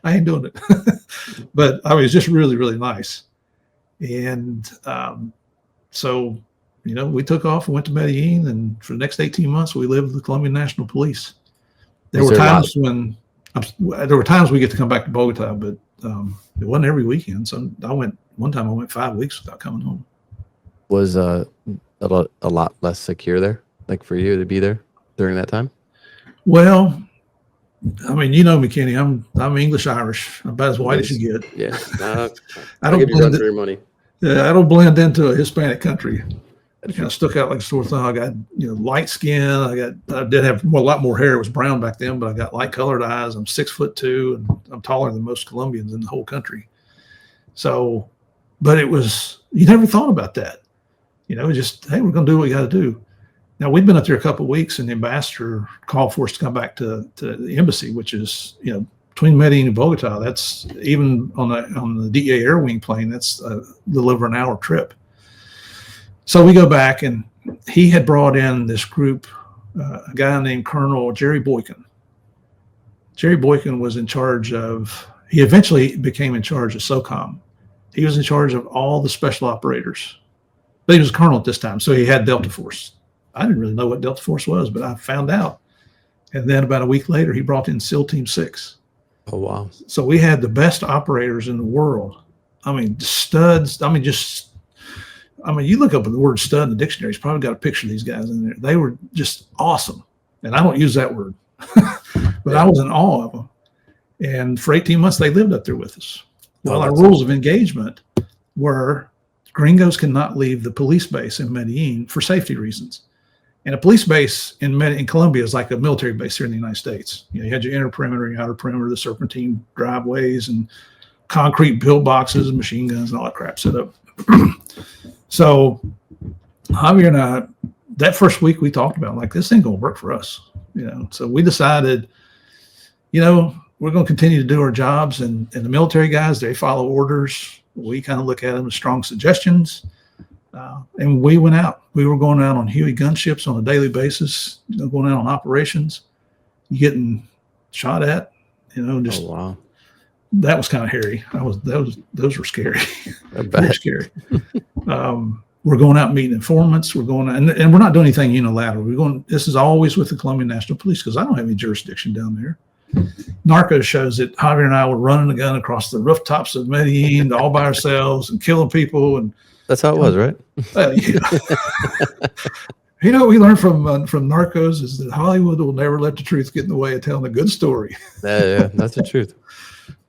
I ain't doing it. But it's just really, really nice. And so, we took off and went to Medellin, and for the next 18 months, we lived with the Colombian National Police. There were times we get to come back to Bogota, but it wasn't every weekend. So one time I went 5 weeks without coming home. Was a lot less secure there, like for you to be there during that time? Well, you know me, Kenny. I'm English Irish. I'm about as white as you get. Yeah. I don't give you run blend for your money. Yeah, I don't blend into a Hispanic country. I kind of stuck out like a sore thumb. I got light skin. I did have a lot more hair. It was brown back then, but I got light colored eyes. I'm 6'2", and I'm taller than most Colombians in the whole country. So, but you never thought about that. Just, hey, we're going to do what we got to do. Now, we've been up there a couple of weeks, and the ambassador called for us to come back to the embassy, which is, between Medellin and Bogota. That's even on the DEA Air Wing plane. That's a little over an hour trip. So we go back, and he had brought in this group, a guy named Colonel Jerry Boykin. Jerry Boykin was in charge he eventually became in charge of SOCOM. He was in charge of all the special operators. But he was a colonel at this time, so he had Delta Force. I didn't really know what Delta Force was, but I found out. And then about a week later, he brought in SEAL Team 6. Oh, wow. So we had the best operators in the world. Studs. You look up the word stud in the dictionary, it's probably got a picture of these guys in there. They were just awesome. And I don't use that word, but I was in awe of them. And for 18 months, they lived up there with us. Well, our rules of engagement were gringos cannot leave the police base in Medellin for safety reasons. And a police base in Colombia is like a military base here in the United States. You had your inner perimeter, your outer perimeter, the serpentine driveways and concrete pillboxes and machine guns and all that crap set up. So Javier and I, that first week we talked about like, this ain't gonna work for us. So we decided, we're going to continue to do our jobs, and the military guys, they follow orders. We kind of look at them as strong suggestions. And we went out. We were going out on Huey gunships on a daily basis, going out on operations, getting shot at, just, Oh, wow. that was kind of hairy. Those were scary. Very scary. We're going out meeting informants. We're going out, and we're not doing anything unilateral. This is always with the Colombian National Police, because I don't have any jurisdiction down there. Narcos shows that Javier and I were running a gun across the rooftops of Medellin all by ourselves and killing people. And That's how it was, right? We learned from Narcos is that Hollywood will never let the truth get in the way of telling a good story. Yeah, that's the truth.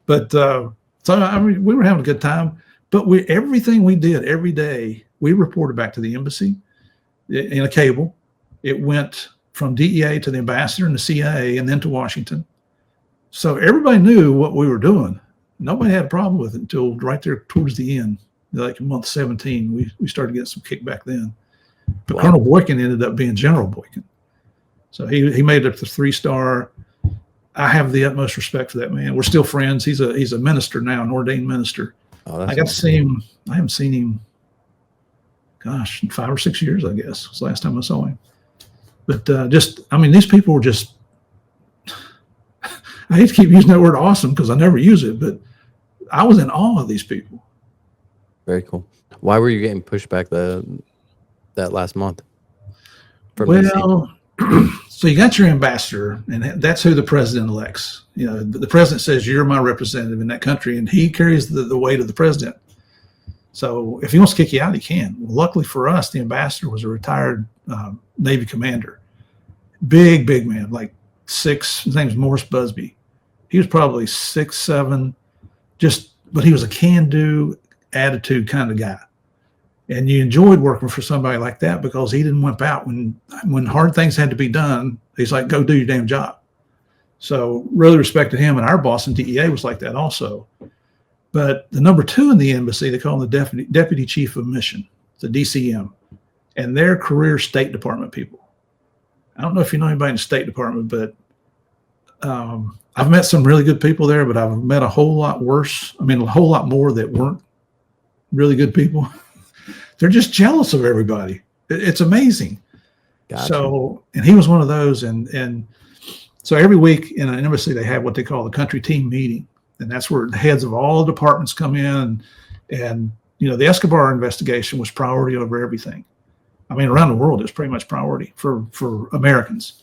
But we were having a good time. But everything we did every day, we reported back to the embassy in a cable. It went from DEA to the ambassador and the CIA, and then to Washington. So everybody knew what we were doing. Nobody had a problem with it until right there towards the end, like month 17. We started getting some kickback then. But wow. Colonel Boykin ended up being General Boykin. So he made it up to 3-star. I have the utmost respect for that man. We're still friends. He's a minister now, an ordained minister. Oh, I got to see him. I haven't seen him, gosh, in 5 or 6 years, I guess, was the last time I saw him. But these people were just, I hate to keep using that word awesome because I never use it, but I was in awe of these people. Very cool. Why were you getting pushed back that last month? Well, so you got your ambassador, and that's who the president elects. The president says, you're my representative in that country, and he carries the weight of the president. So if he wants to kick you out, he can. Well, luckily for us, the ambassador was a retired Navy commander. Big man, like 6, his name's Morris Busby. He was probably 6'7", but he was a can-do attitude kind of guy. And you enjoyed working for somebody like that because he didn't wimp out when hard things had to be done. He's like, go do your damn job. So really respected him, and our boss in DEA was like that also. But the number 2 in the embassy, they call him the deputy chief of mission, the DCM, and they're career State Department people. I don't know if you know anybody in the State Department, but I've met some really good people there, but I've met a whole lot more that weren't really good people. They're just jealous of everybody. It's amazing. Gotcha. So, and he was one of those. And so every week in an embassy, they have what they call the country team meeting. And that's where the heads of all the departments come in. And the Escobar investigation was priority over everything. Around the world, it was pretty much priority for Americans.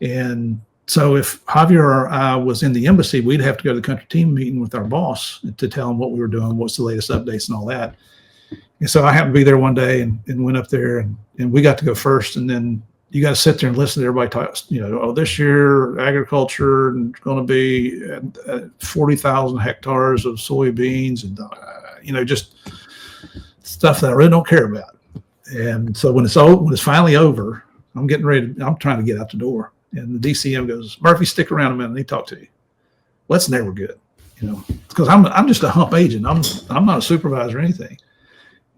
And so if Javier or I was in the embassy, we'd have to go to the country team meeting with our boss to tell him what we were doing, what's the latest updates and all that. And so I happened to be there one day and went up there and we got to go first. And then you got to sit there and listen to everybody talk, this year agriculture and it's going to be 40,000 hectares of soybeans and, just stuff that I really don't care about. And so when it's finally over, I'm trying to get out the door. And the DCM goes, Murphy, stick around a minute. And he talk to you. Well, that's never good, because I'm just a hump agent. I'm not a supervisor or anything.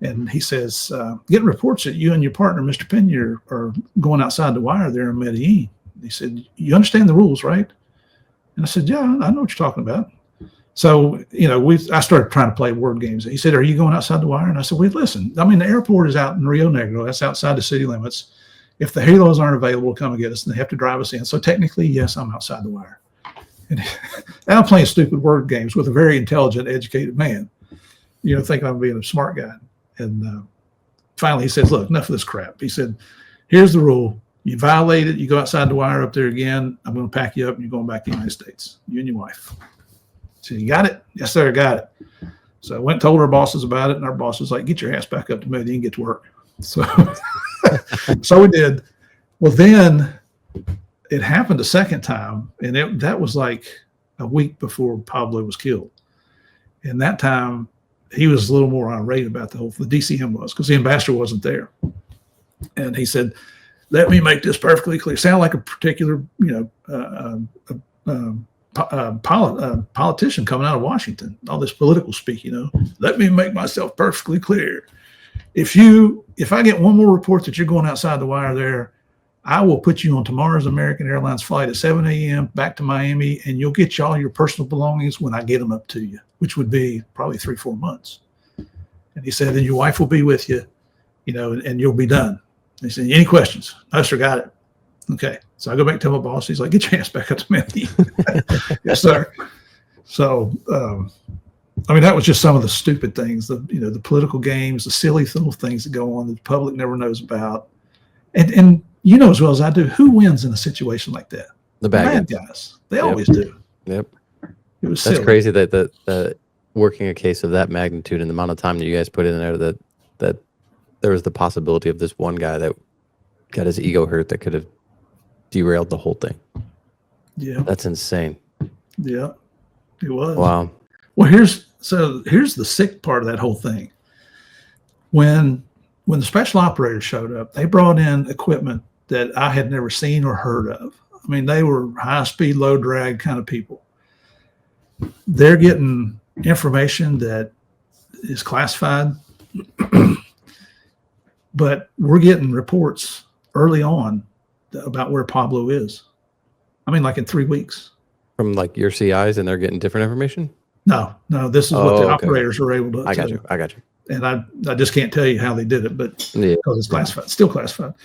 And he says, getting reports that you and your partner, Mr. Pena, are going outside the wire there in Medellin. He said, you understand the rules, right? And I said, yeah, I know what you're talking about. So, I started trying to play word games. He said, are you going outside the wire? And I said, wait, listen, the airport is out in Rio Negro. That's outside the city limits. If the helos aren't available to come and get us, then they have to drive us in. So technically, yes, I'm outside the wire. And I'm playing stupid word games with a very intelligent, educated man, thinking I'm being a smart guy. And finally he says, look, enough of this crap. He said, here's the rule. You violate it, you go outside the wire up there again, I'm going to pack you up and you're going back to the United States, you and your wife. So you got it? Yes, sir, I got it. So I went and told our bosses about it, and our boss was like, get your ass back up to Medellin and get to work. So, so we did. Well, then it happened a second time, and that was like a week before Pablo was killed. And that time, he was a little more irate about the DCM was, because the ambassador wasn't there. And he said, let me make this perfectly clear. Sound like a particular, politician coming out of Washington, all this political speak, let me make myself perfectly clear. If I get one more report that you're going outside the wire there, I will put you on tomorrow's American Airlines flight at 7 a.m. back to Miami, and you'll get all your personal belongings when I get them up to you, which would be probably 3-4 months. And he said, and your wife will be with you, and you'll be done. And he said, any questions? No, sir, got it. Okay. So I go back to my boss. He's like, get your ass back up to Miami. Yes, sir. So, that was just some of the stupid things, the political games, the silly little things that go on that the public never knows about. And you know as well as I do, who wins in a situation like that? The bad guys. They always do. Yep. That's silly. Crazy that working a case of that magnitude and the amount of time that you guys put in there, that there was the possibility of this one guy that got his ego hurt that could have derailed the whole thing. Yeah. That's insane. Yeah, it was. Wow. Well, here's the sick part of that whole thing. When the special operators showed up, they brought in equipment that I had never seen or heard of. They were high-speed, low-drag kind of people. They're getting information that is classified, but we're getting reports early on about where Pablo is. Like in 3 weeks. From your CIs, and they're getting different information? No, this is what the operators are able to I got you. And I just can't tell you how they did it, but because it's classified, still classified.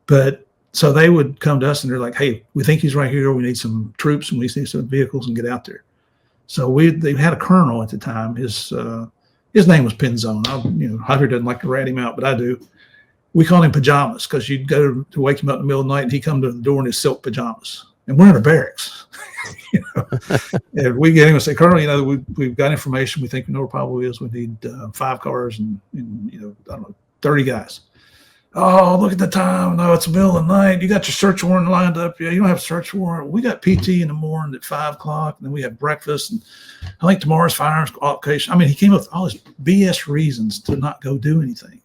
But so they would come to us and they're like, hey, we think he's right here. We need some troops and we need some vehicles and get out there. So they had a colonel at the time. His name was Penzone. Javier doesn't like to rat him out, but I do. We called him Pajamas because you'd go to wake him up in the middle of the night and he'd come to the door in his silk pajamas. And we're in a barracks. And we get him and say, Colonel, we've got information. We think we know where Pablo is. We need 5 cars and I don't know, 30 guys. Oh, look at the time. No, it's the middle of the night. You got your search warrant lined up. Yeah, you don't have a search warrant. We got PT in the morning at 5 o'clock, and then we have breakfast. And I think tomorrow's firearms qualification. He came up with all his BS reasons to not go do anything.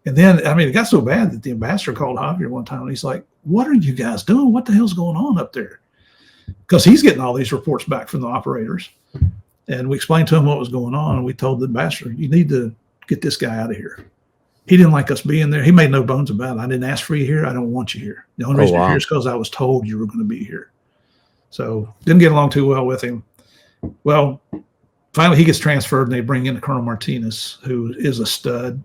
And then, it got so bad that the ambassador called Javier one time, and he's like, what are you guys doing? What the hell's going on up there? Because he's getting all these reports back from the operators. And we explained to him what was going on, and we told the ambassador, you need to get this guy out of here. He didn't like us being there. He made no bones about it. I didn't ask for you here. I don't want you here. The only reason you're here is because I was told you were going to be here. So didn't get along too well with him. Well, finally he gets transferred, and they bring in Colonel Martinez, who is a stud,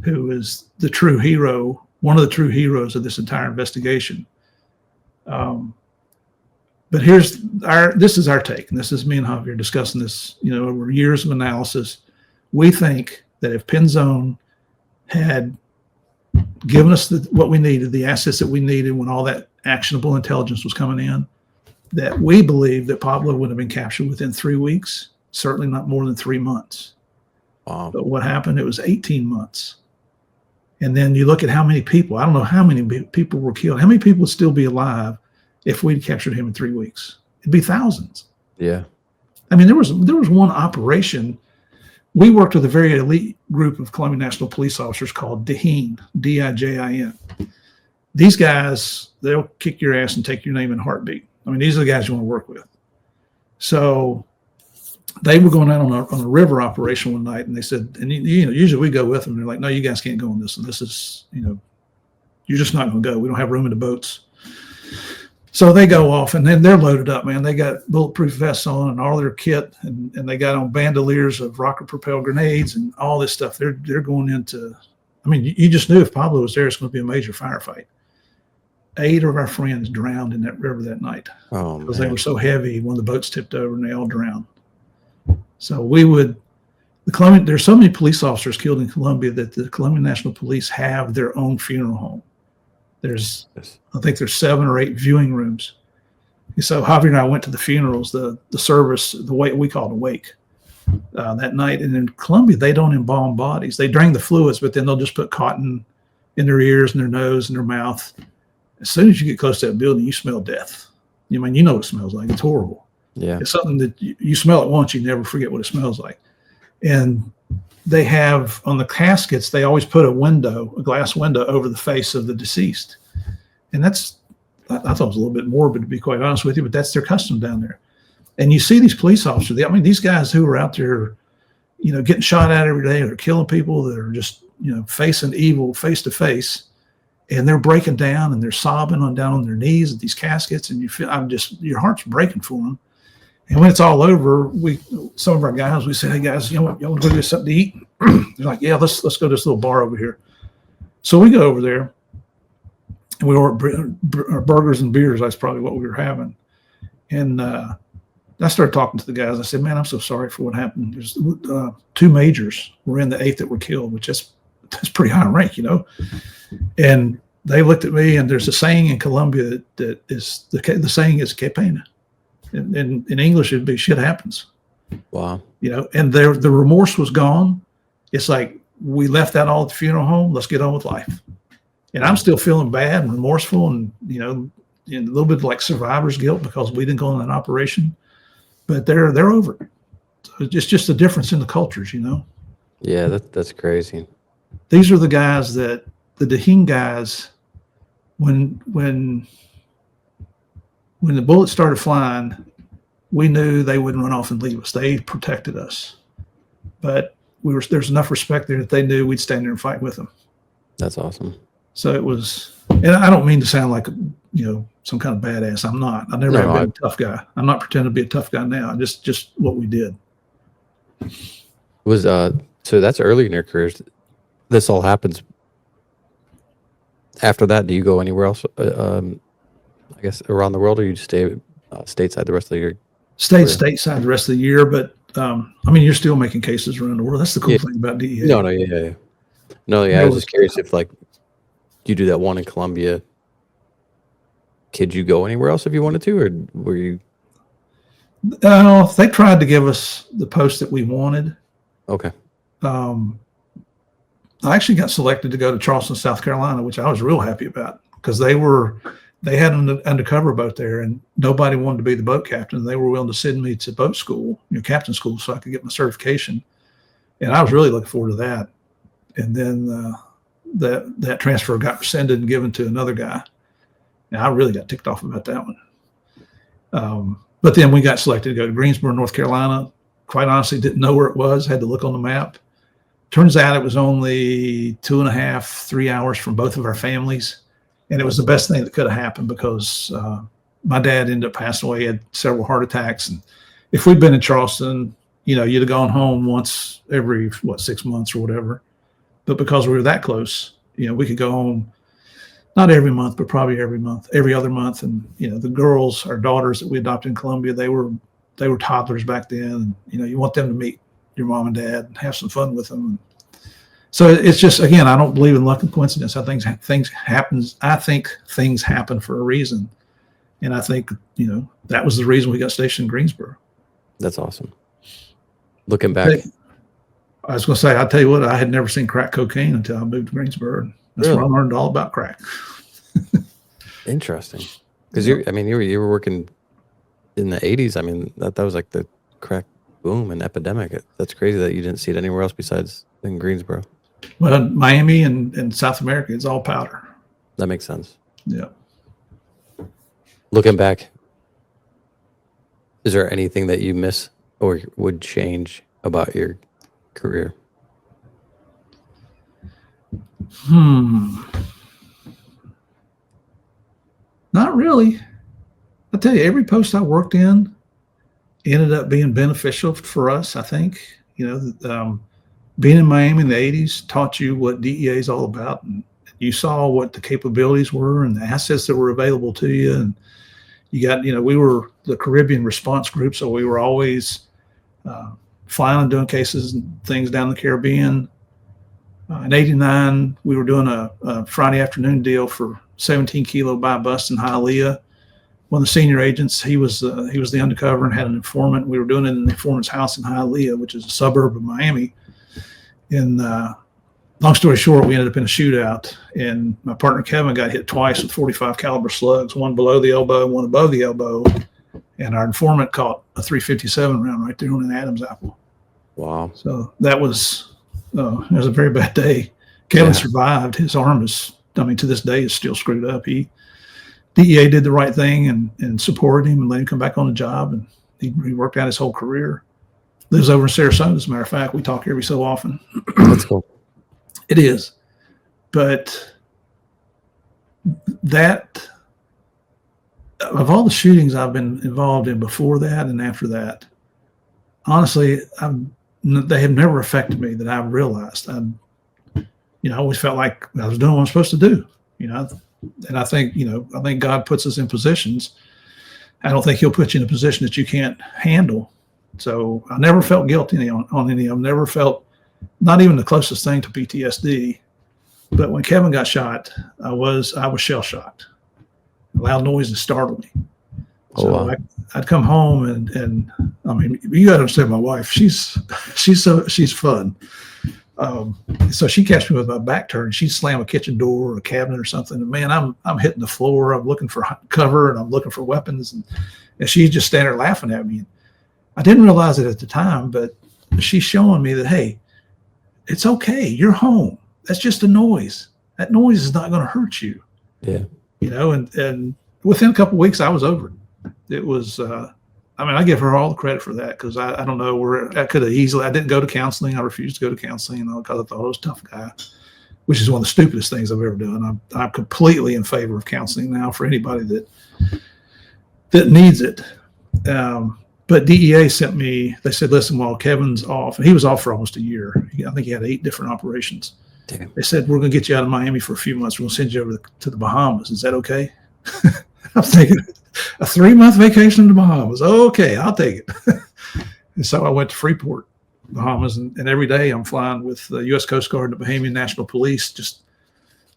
who is the true hero, one of the true heroes of this entire investigation. But this is our take, and this is me and Javier discussing this, over years of analysis. We think that if Penzone had given us what we needed, the assets that we needed when all that actionable intelligence was coming in, that we believe that Pablo would have been captured within 3 weeks, certainly not more than 3 months. Wow. But what happened? It was 18 months. And then you look at how many people, I don't know how many people were killed. How many people would still be alive if we'd captured him in 3 weeks? It'd be thousands. Yeah. There was one operation. We worked with a very elite group of Colombian National Police officers called DIJIN, D-I-J-I-N. These guys, they'll kick your ass and take your name in a heartbeat. These are the guys you want to work with. So they were going out on a river operation one night, and they said, and usually we go with them. They're like, no, you guys can't go on this. And this is, you're just not going to go. We don't have room in the boats. So they go off, and then they're loaded up, man. They got bulletproof vests on and all their kit, and they got on bandoliers of rocket-propelled grenades and all this stuff. They're going into, you just knew if Pablo was there, it's going to be a major firefight. 8 of our friends drowned in that river that night because they were so heavy. One of the boats tipped over, and they all drowned. So there's so many police officers killed in Colombia that the Colombian National Police have their own funeral home. I think there's 7 or 8 viewing rooms. So Javier and I went to the funerals, the service, the way we call it a wake that night. And in Colombia, they don't embalm bodies. They drain the fluids, but then they'll just put cotton in their ears and their nose and their mouth. As soon as you get close to that building, you smell death. You know what it smells like. It's horrible. Yeah. It's something that you smell it once, you never forget what it smells like. And they have on the caskets, they always put a glass window over the face of the deceased. And I thought it was a little bit morbid, to be quite honest with you, but that's their custom down there. And you see these police officers, I mean, these guys who are out there, getting shot at every day, or killing people, that are just, facing evil face to face, and they're breaking down and they're sobbing down on their knees at these caskets. And you feel, your heart's breaking for them. And when it's all over, some of our guys, we say, "Hey guys, y'all want to go get something to eat?" They're like, "Yeah, let's go to this little bar over here." So we go over there, and we order burgers and beers. That's probably what we were having. And I started talking to the guys. I said, "Man, I'm so sorry for what happened. There's 2 majors were in the 8th that were killed, which that's pretty high rank, And they looked at me, and there's a saying in Colombia that is the saying is "que pena." In English, it'd be "shit happens." Wow. And the remorse was gone. It's like, we left that all at the funeral home. Let's get on with life. And I'm still feeling bad and remorseful, and a little bit like survivor's guilt because we didn't go on that operation. But they're over it. So it's just a difference in the cultures, Yeah, that's crazy. These are the guys the Dahin guys, when the bullets started flying, we knew they wouldn't run off and leave us. They protected us. But there's enough respect there that they knew we'd stand there and fight with them. That's awesome. So it was, and I don't mean to sound like, some kind of badass. I'm not. I never have been a tough guy. I'm not pretending to be a tough guy now. Just what we did. So that's early in your careers. This all happens. After that, do you go anywhere else? I guess around the world, or you just stay stateside the rest of the year? Stayed stateside the rest of the year, but you're still making cases around the world. That's the cool thing about DEA. No, yeah. No, yeah. I was just curious if you do that one in Colombia. Could you go anywhere else if you wanted to, or were you? They tried to give us the post that we wanted. Okay. I actually got selected to go to Charleston, South Carolina, which I was real happy about, because they had an undercover boat there, and nobody wanted to be the boat captain. They were willing to send me to boat school, captain school, so I could get my certification. And I was really looking forward to that. And then that transfer got rescinded and given to another guy. And I really got ticked off about that one. But then we got selected to go to Greensboro, North Carolina. Quite honestly, didn't know where it was, had to look on the map. Turns out it was only 2.5, 3 hours from both of our families. And it was the best thing that could have happened, because my dad ended up passing away. He had several heart attacks. And if we'd been in Charleston, you'd have gone home once every, 6 months or whatever. But because we were that close, we could go home, not every month, but probably every other month. And, the girls, our daughters that we adopted in Colombia, they were toddlers back then. And, you want them to meet your mom and dad and have some fun with them. So it's just, again, I don't believe in luck and coincidence. I think things happen for a reason. And I think, that was the reason we got stationed in Greensboro. That's awesome. Looking back. I was going to say, I'll tell you what, I had never seen crack cocaine until I moved to Greensboro. That's Really? where I learned all about crack. Interesting. Because you were working in the 80s. I mean, that was like the crack boom and epidemic. That's crazy that you didn't see it anywhere else besides in Greensboro. Well, Miami and South America, it's all powder. That makes sense. Yeah. Looking back, is there anything that you miss or would change about your career? Not really. I'll tell you, every post I worked in ended up being beneficial for us, I think. Being in Miami in the 80s taught you what DEA is all about. And you saw what the capabilities were and the assets that were available to you. And you got, we were the Caribbean response group, so we were always flying and doing cases and things down the Caribbean. In 89, we were doing a Friday afternoon deal for 17 kilo buy bust in Hialeah. One of the senior agents, he was the undercover and had an informant. We were doing it in the informant's house in Hialeah, which is a suburb of Miami. And long story short, we ended up in a shootout, and my partner Kevin got hit twice with 45 caliber slugs, one below the elbow, one above the elbow. And our informant caught a .357 round right there on an Adam's apple. Wow. So that was it was a very bad day. Kevin Yeah. survived. His arm is, I mean, to this day is still screwed up. DEA did the right thing and supported him and let him come back on the job, and he worked out his whole career. Lives over in Sarasota, as a matter of fact. We talk every so often. That's cool. It is, but that, of all the shootings I've been involved in before that and after that, honestly, they have never affected me that I've realized. I always felt like I was doing what I'm supposed to do, and I think God puts us in positions. I don't think he'll put you in a position that you can't handle. So I never felt guilty on any of them. Never felt, not even the closest thing to PTSD. But when Kevin got shot, I was shell shocked. Loud noises startled me. Oh, So wow. I'd come home and I mean, you got to understand my wife. She's fun. So she catch me with my back turned. She'd slam a kitchen door or a cabinet or something. And man, I'm hitting the floor. I'm looking for cover and I'm looking for weapons. And she's just standing there laughing at me. I didn't realize it at the time, but she's showing me that, hey, it's okay. You're home. That's just a noise. That noise is not going to hurt you. Yeah. And within a couple of weeks, I was over it. It was, I give her all the credit for that, because I don't know where I could have easily, I didn't go to counseling. I refused to go to counseling because I thought I was a tough guy, which is one of the stupidest things I've ever done. I'm completely in favor of counseling now for anybody that needs it. But DEA sent me, they said, listen, while Kevin's off, and he was off for almost a year. I think he had 8 different operations. Damn. They said, we're going to get you out of Miami for a few months. We're going to send you over to the Bahamas. Is that okay? I'm thinking, a 3-month vacation to the Bahamas. Okay, I'll take it. And so I went to Freeport, Bahamas, and every day I'm flying with the U.S. Coast Guard and the Bahamian National Police, just,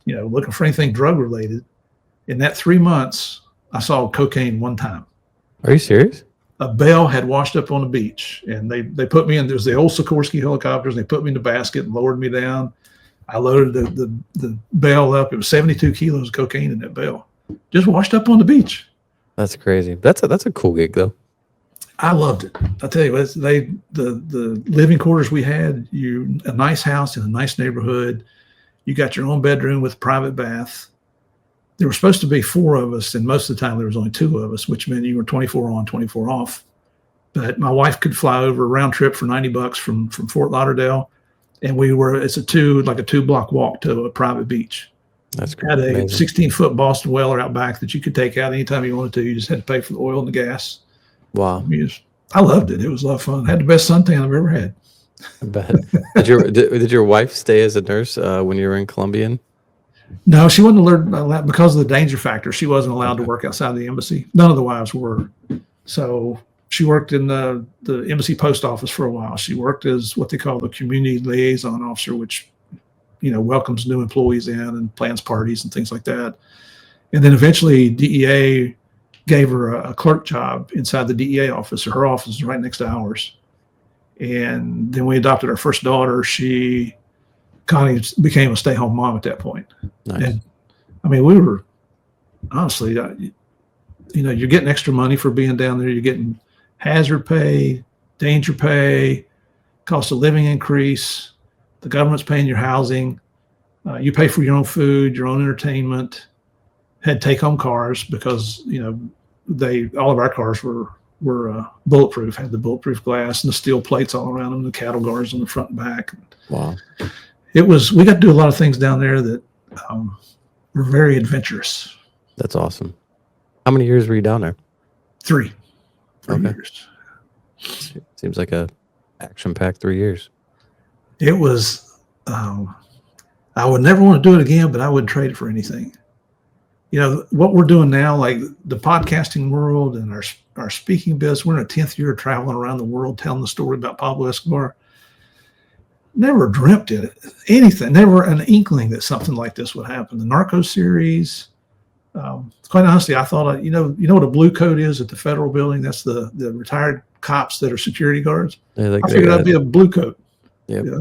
looking for anything drug related. In that 3 months, I saw cocaine one time. Are you serious? A bale had washed up on the beach, and they put me in. There was the old Sikorsky helicopters. And they put me in the basket and lowered me down. I loaded the bale up. It was 72 kilos of cocaine in that bale, just washed up on the beach. That's crazy. That's a cool gig though. I loved it. I tell you, the living quarters we had, a nice house in a nice neighborhood. You got your own bedroom with a private bath. There were supposed to be 4 of us, and most of the time there was only 2 of us, which meant you were 24 on, 24 off. But my wife could fly over a round trip for $90 from Fort Lauderdale, and it's a 2-block walk to a private beach. That's great. Had a Amazing. 16-foot Boston whaler out back that you could take out anytime you wanted to. You just had to pay for the oil and the gas. Wow. I loved it. It was a lot of fun. I had the best suntan I've ever had. I bet. Did your wife stay as a nurse when you were in Colombian? No, she wasn't allowed because of the danger factor. She wasn't allowed to work outside the embassy. None of the wives were. So she worked in the embassy post office for a while. She worked as what they call the community liaison officer, which, welcomes new employees in and plans parties and things like that. And then eventually DEA gave her a clerk job inside the DEA office. Her office is right next to ours. And then we adopted our first daughter. She kind of became a stay-home mom at that point. Nice. And we were honestly, you're getting extra money for being down there. You're getting hazard pay, danger pay, cost of living increase. The government's paying your housing. You pay for your own food, your own entertainment. Had take-home cars because all of our cars were bulletproof. Had the bulletproof glass and the steel plates all around them, the cattle guards on the front and back. Wow. We got to do a lot of things down there that were very adventurous. That's awesome. How many years were you down there? 3 Okay. years. Seems like a action-packed 3 years. It was, I would never want to do it again, but I wouldn't trade it for anything. What we're doing now, like the podcasting world and our speaking business, we're in our 10th year of traveling around the world telling the story about Pablo Escobar. Never dreamt anything, never an inkling that something like this would happen. The Narco series, quite honestly, I thought, you know what a blue coat is at the federal building? That's the retired cops that are security guards. Yeah, I figured I'd be a blue coat. Yep. Yeah.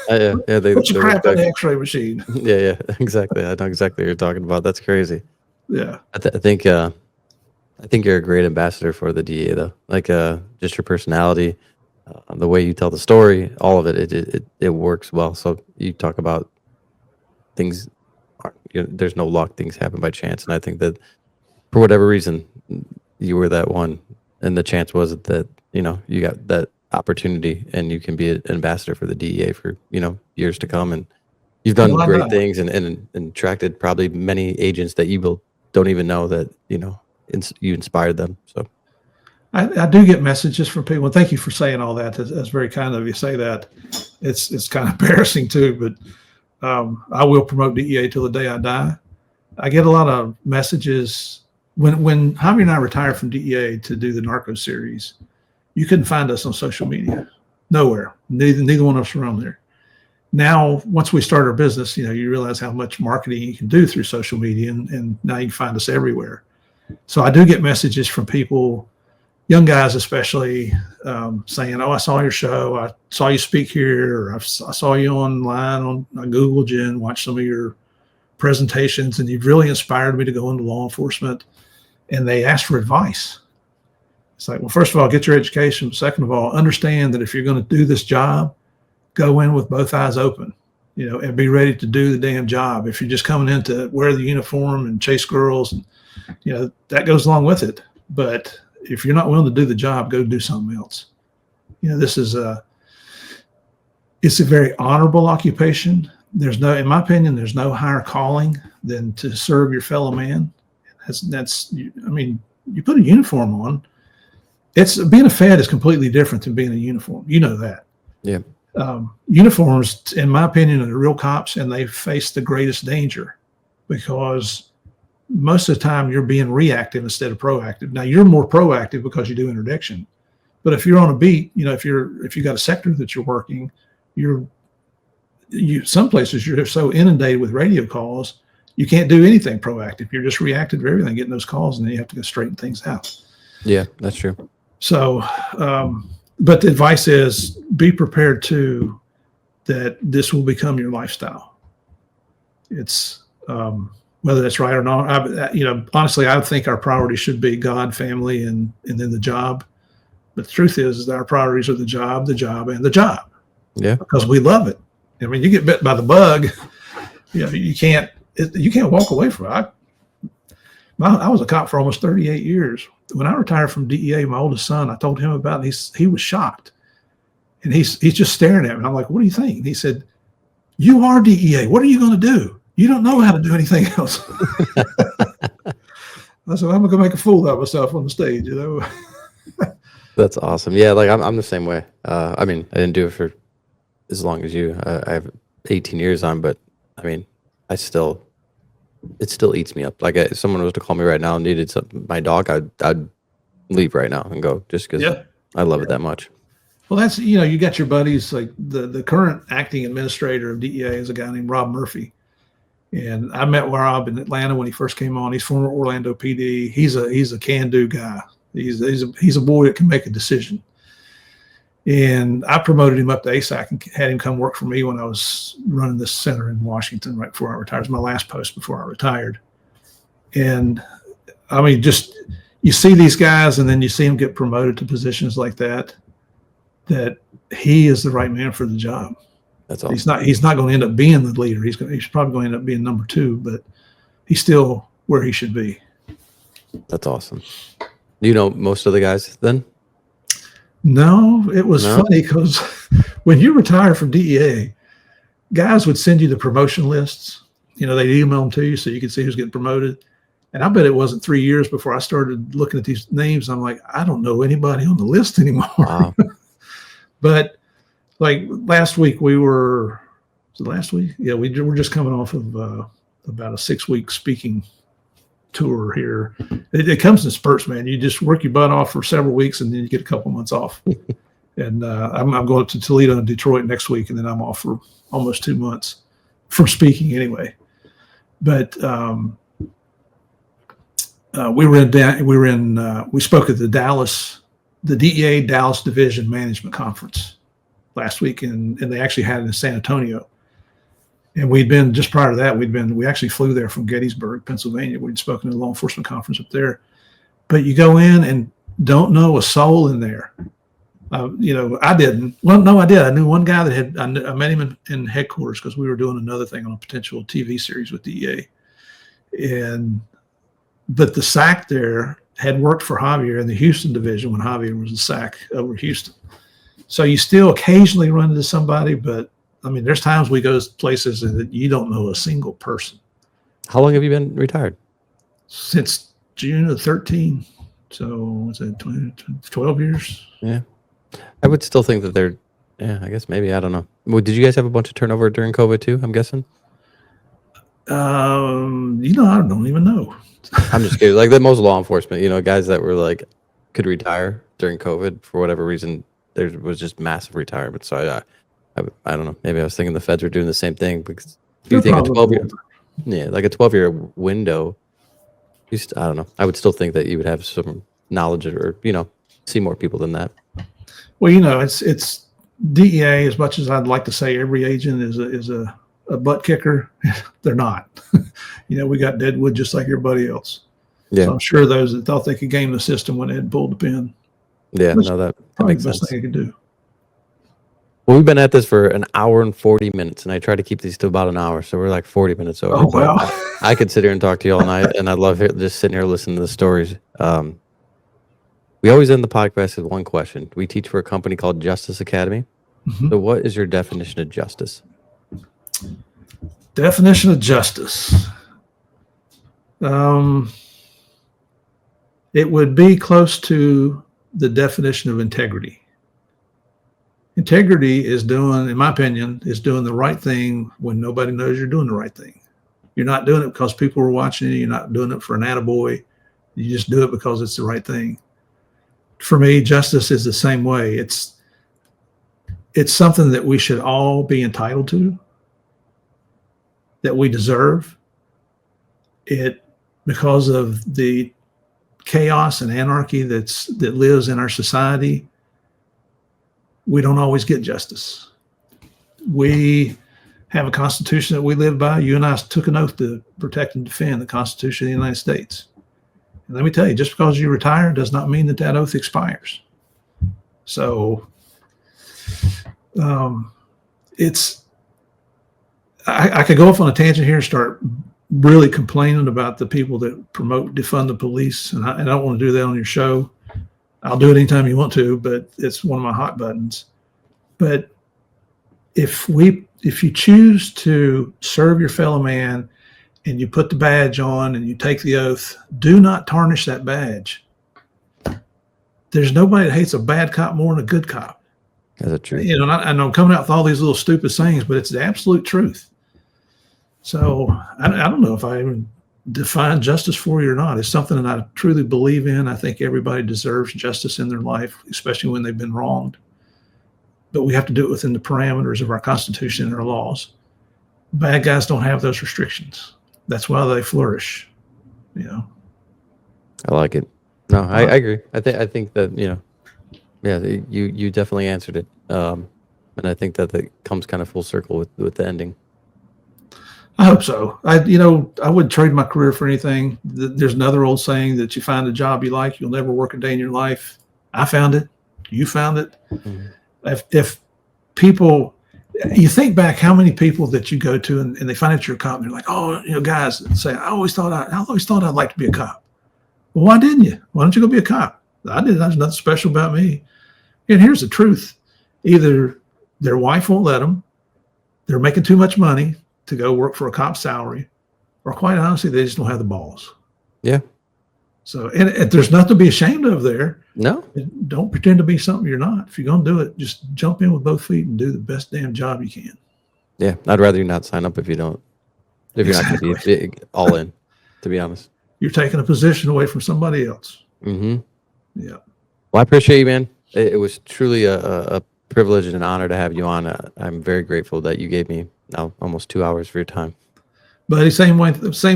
Yeah. Put your crap in the X-ray machine. Yeah, exactly. I know exactly what you're talking about. That's crazy. Yeah. I think you're a great ambassador for the DEA, though. Like, just your personality, the way you tell the story, all of it works well. So you talk about things, there's no luck, things happen by chance. And I think that for whatever reason, you were that one. And the chance was that, you got that opportunity and you can be an ambassador for the DEA for, years to come. And you've done great things and attracted probably many agents that you don't even know that, you inspired them. So I do get messages from people. Thank you for saying all that. That's very kind of you to say that. It's kind of embarrassing too, but I will promote DEA till the day I die. I get a lot of messages when Javi and I retired from DEA to do the Narco series. You couldn't find us on social media, nowhere. Neither one of us were on there. Now, once we start our business, you realize how much marketing you can do through social media, and now you can find us everywhere. So I do get messages from people, young guys especially, saying, "Oh, I saw your show. I saw you speak here, or I saw you online I Googled you and watched some of your presentations, and you've really inspired me to go into law enforcement." And they ask for advice. It's like, well, first of all, get your education. Second of all, understand that if you're going to do this job, go in with both eyes open, and be ready to do the damn job. If you're just coming in to wear the uniform and chase girls, and that goes along with it. But if you're not willing to do the job, go do something else. This is it's a very honorable occupation. In my opinion, there's no higher calling than to serve your fellow man. You put a uniform on. Being a Fed is completely different than being a uniform. You know that. Yeah. Uniforms, in my opinion, are the real cops, and they face the greatest danger because most of the time you're being reactive instead of proactive. Now you're more proactive because you do interdiction, but if you're on a beat, if you got a sector that you're working, some places you're so inundated with radio calls, you can't do anything proactive. You're just reactive to everything, getting those calls, and then you have to go straighten things out. Yeah, that's true. So, but the advice is be prepared that this will become your lifestyle. It's whether that's right or not. Honestly, I think our priorities should be God, family, and then the job. But the truth is that our priorities are the job, and the job. Yeah, because we love it. I mean, you get bit by the bug, you can't walk away from it. I was a cop for almost 38 years. When I retired from DEA, my oldest son, I told him about it. He was shocked. And he's just staring at me. I'm like, what do you think? And he said, "You are DEA. What are you going to do? You don't know how to do anything else." I said, "I'm going to make a fool out of myself on the stage, That's awesome. Yeah, like I'm the same way. I didn't do it for as long as you. I have 18 years on, but it still eats me up. Like if someone was to call me right now and needed my dog, I'd leave right now and go just because I love it that much. Well, that's, you got your buddies, like the current acting administrator of DEA is a guy named Rob Murphy. And I met Rob in Atlanta when he first came on. He's former Orlando PD. He's a can-do guy. He's a boy that can make a decision. And I promoted him up to ASAC and had him come work for me when I was running this center in Washington right before I retired. It was my last post before I retired. And just you see these guys and then you see them get promoted to positions like that he is the right man for the job. That's awesome. He's not going to end up being the leader. He's probably going to end up being number 2, but he's still where he should be. That's awesome. Do you know most of the guys then? No, it was funny because when you retire from DEA, guys would send you the promotion lists. They'd email them to you so you could see who's getting promoted. And I bet it wasn't 3 years before I started looking at these names. I'm like, I don't know anybody on the list anymore. Wow. But like last week was it last week? Yeah, we were just coming off of about a 6-week speaking tour here. It comes in spurts, man. You just work your butt off for several weeks and then you get a couple months off. And I'm going to Toledo and Detroit next week, and then I'm off for almost 2 months from speaking anyway. But we spoke at the DEA Dallas Division Management Conference last week, and they actually had it in San Antonio. And we'd been, just prior to that, we actually flew there from Gettysburg, Pennsylvania. We'd spoken at a law enforcement conference up there. But you go in and don't know a soul in there. I didn't. Well, no, I did. I knew one guy that had. I met him in headquarters because we were doing another thing on a potential TV series with DEA, but the SAC there had worked for Javier in the Houston division when Javier was the SAC over Houston. So you still occasionally run into somebody, but I mean, there's times we go to places that you don't know a single person. How long have you been retired? Since June of 13. So what's that, 12 years? Yeah. I would still think that they're, I guess maybe, I don't know. Well, did you guys have a bunch of turnover during COVID too, I'm guessing? I don't even know. I'm just kidding. Like the most law enforcement, guys that were like, could retire during COVID for whatever reason, there was just massive retirement. So I don't know. Maybe I was thinking the feds were doing the same thing because you think a 12-year, like a 12-year window, I don't know. I would still think that you would have some knowledge or, see more people than that. Well, it's DEA, as much as I'd like to say every agent is a butt kicker, they're not. We got deadwood just like everybody else. Yeah. So I'm sure those that thought they could game the system went ahead and pulled the pin. Yeah, no, that makes the best sense. thing you can do. Well, we've been at this for an hour and 40 minutes, and I try to keep these to about an hour, so we're like 40 minutes over. Oh, wow. I could sit here and talk to you all night, and I love just sitting here listening to the stories. We always end the podcast with one question. We teach for a company called Justice Academy. Mm-hmm. So what is your definition of justice? Definition of justice. It would be close to the definition of integrity. Integrity is doing, in my opinion, doing the right thing when nobody knows you're doing the right thing. You're not doing it because people are watching you. You're not doing it for an attaboy. You just do it because it's the right thing. For me, justice is the same way. It's something that we should all be entitled to, that we deserve. Because of the chaos and anarchy that lives in our society, we don't always get justice. We have a constitution that we live by. You and I took an oath to protect and defend the Constitution of the United States. And let me tell you, just because you retire does not mean that oath expires. So I could go off on a tangent here and start really complaining about the people that promote defund the police, and I don't want to do that on your show. I'll do it anytime you want to, but it's one of my hot buttons. But if you choose to serve your fellow man and you put the badge on and you take the oath, do not tarnish that badge. There's nobody that hates a bad cop more than a good cop. Is that true? And I'm coming out with all these little stupid sayings, but it's the absolute truth. So I don't know if I even define justice for you or not. It's something that I truly believe in. I think everybody deserves justice in their life, especially when they've been wronged. But we have to do it within the parameters of our Constitution and our laws. Bad guys don't have those restrictions. That's why they flourish. I like it. No, I agree. I think that, you definitely answered it. And I think that comes kind of full circle with the ending. I hope so. I wouldn't trade my career for anything. There's another old saying that you find a job you like, you'll never work a day in your life. I found it. You found it. Mm-hmm. If people, you think back how many people that you go to and they find out you're a cop and they're like, oh, guys say, I always thought I'd like to be a cop. Well, why didn't you? Why don't you go be a cop? I didn't. There's nothing special about me. And here's the truth. Either their wife won't let them, they're making too much money to go work for a cop's salary, or quite honestly, they just don't have the balls. Yeah. So, and there's nothing to be ashamed of there. No. Don't pretend to be something you're not. If you're going to do it, just jump in with both feet and do the best damn job you can. Yeah. I'd rather you not sign up if you're not going to be all in, to be honest. You're taking a position away from somebody else. Mm-hmm. Yeah. Well, I appreciate you, man. It was truly a privilege and an honor to have you on. I'm very grateful that you gave me now almost 2 hours for your time. Buddy, same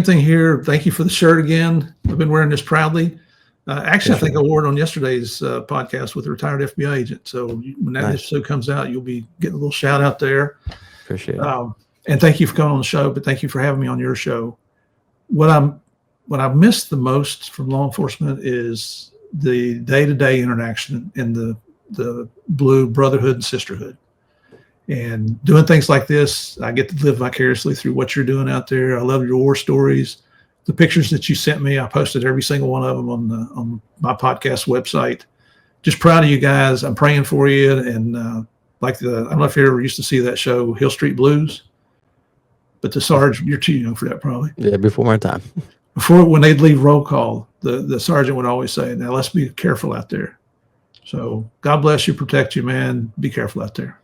thing here. Thank you for the shirt again. I've been wearing this proudly. Actually, I think I wore it on yesterday's podcast with a retired FBI agent. So when that episode comes out, you'll be getting a little shout out there. Appreciate it. And thank you for coming on the show, but thank you for having me on your show. What I've missed the most from law enforcement is the day-to-day interaction and the blue brotherhood and sisterhood. And doing things like this, I get to live vicariously through what you're doing out there. I love your war stories. The pictures that you sent me, I posted every single one of them on my podcast website. Just proud of you guys. I'm praying for you. And I don't know if you ever used to see that show, Hill Street Blues, but the sergeant, you're too young for that probably. Yeah, before my time. When they'd leave roll call, the sergeant would always say, now let's be careful out there. So God bless you, protect you, man. Be careful out there.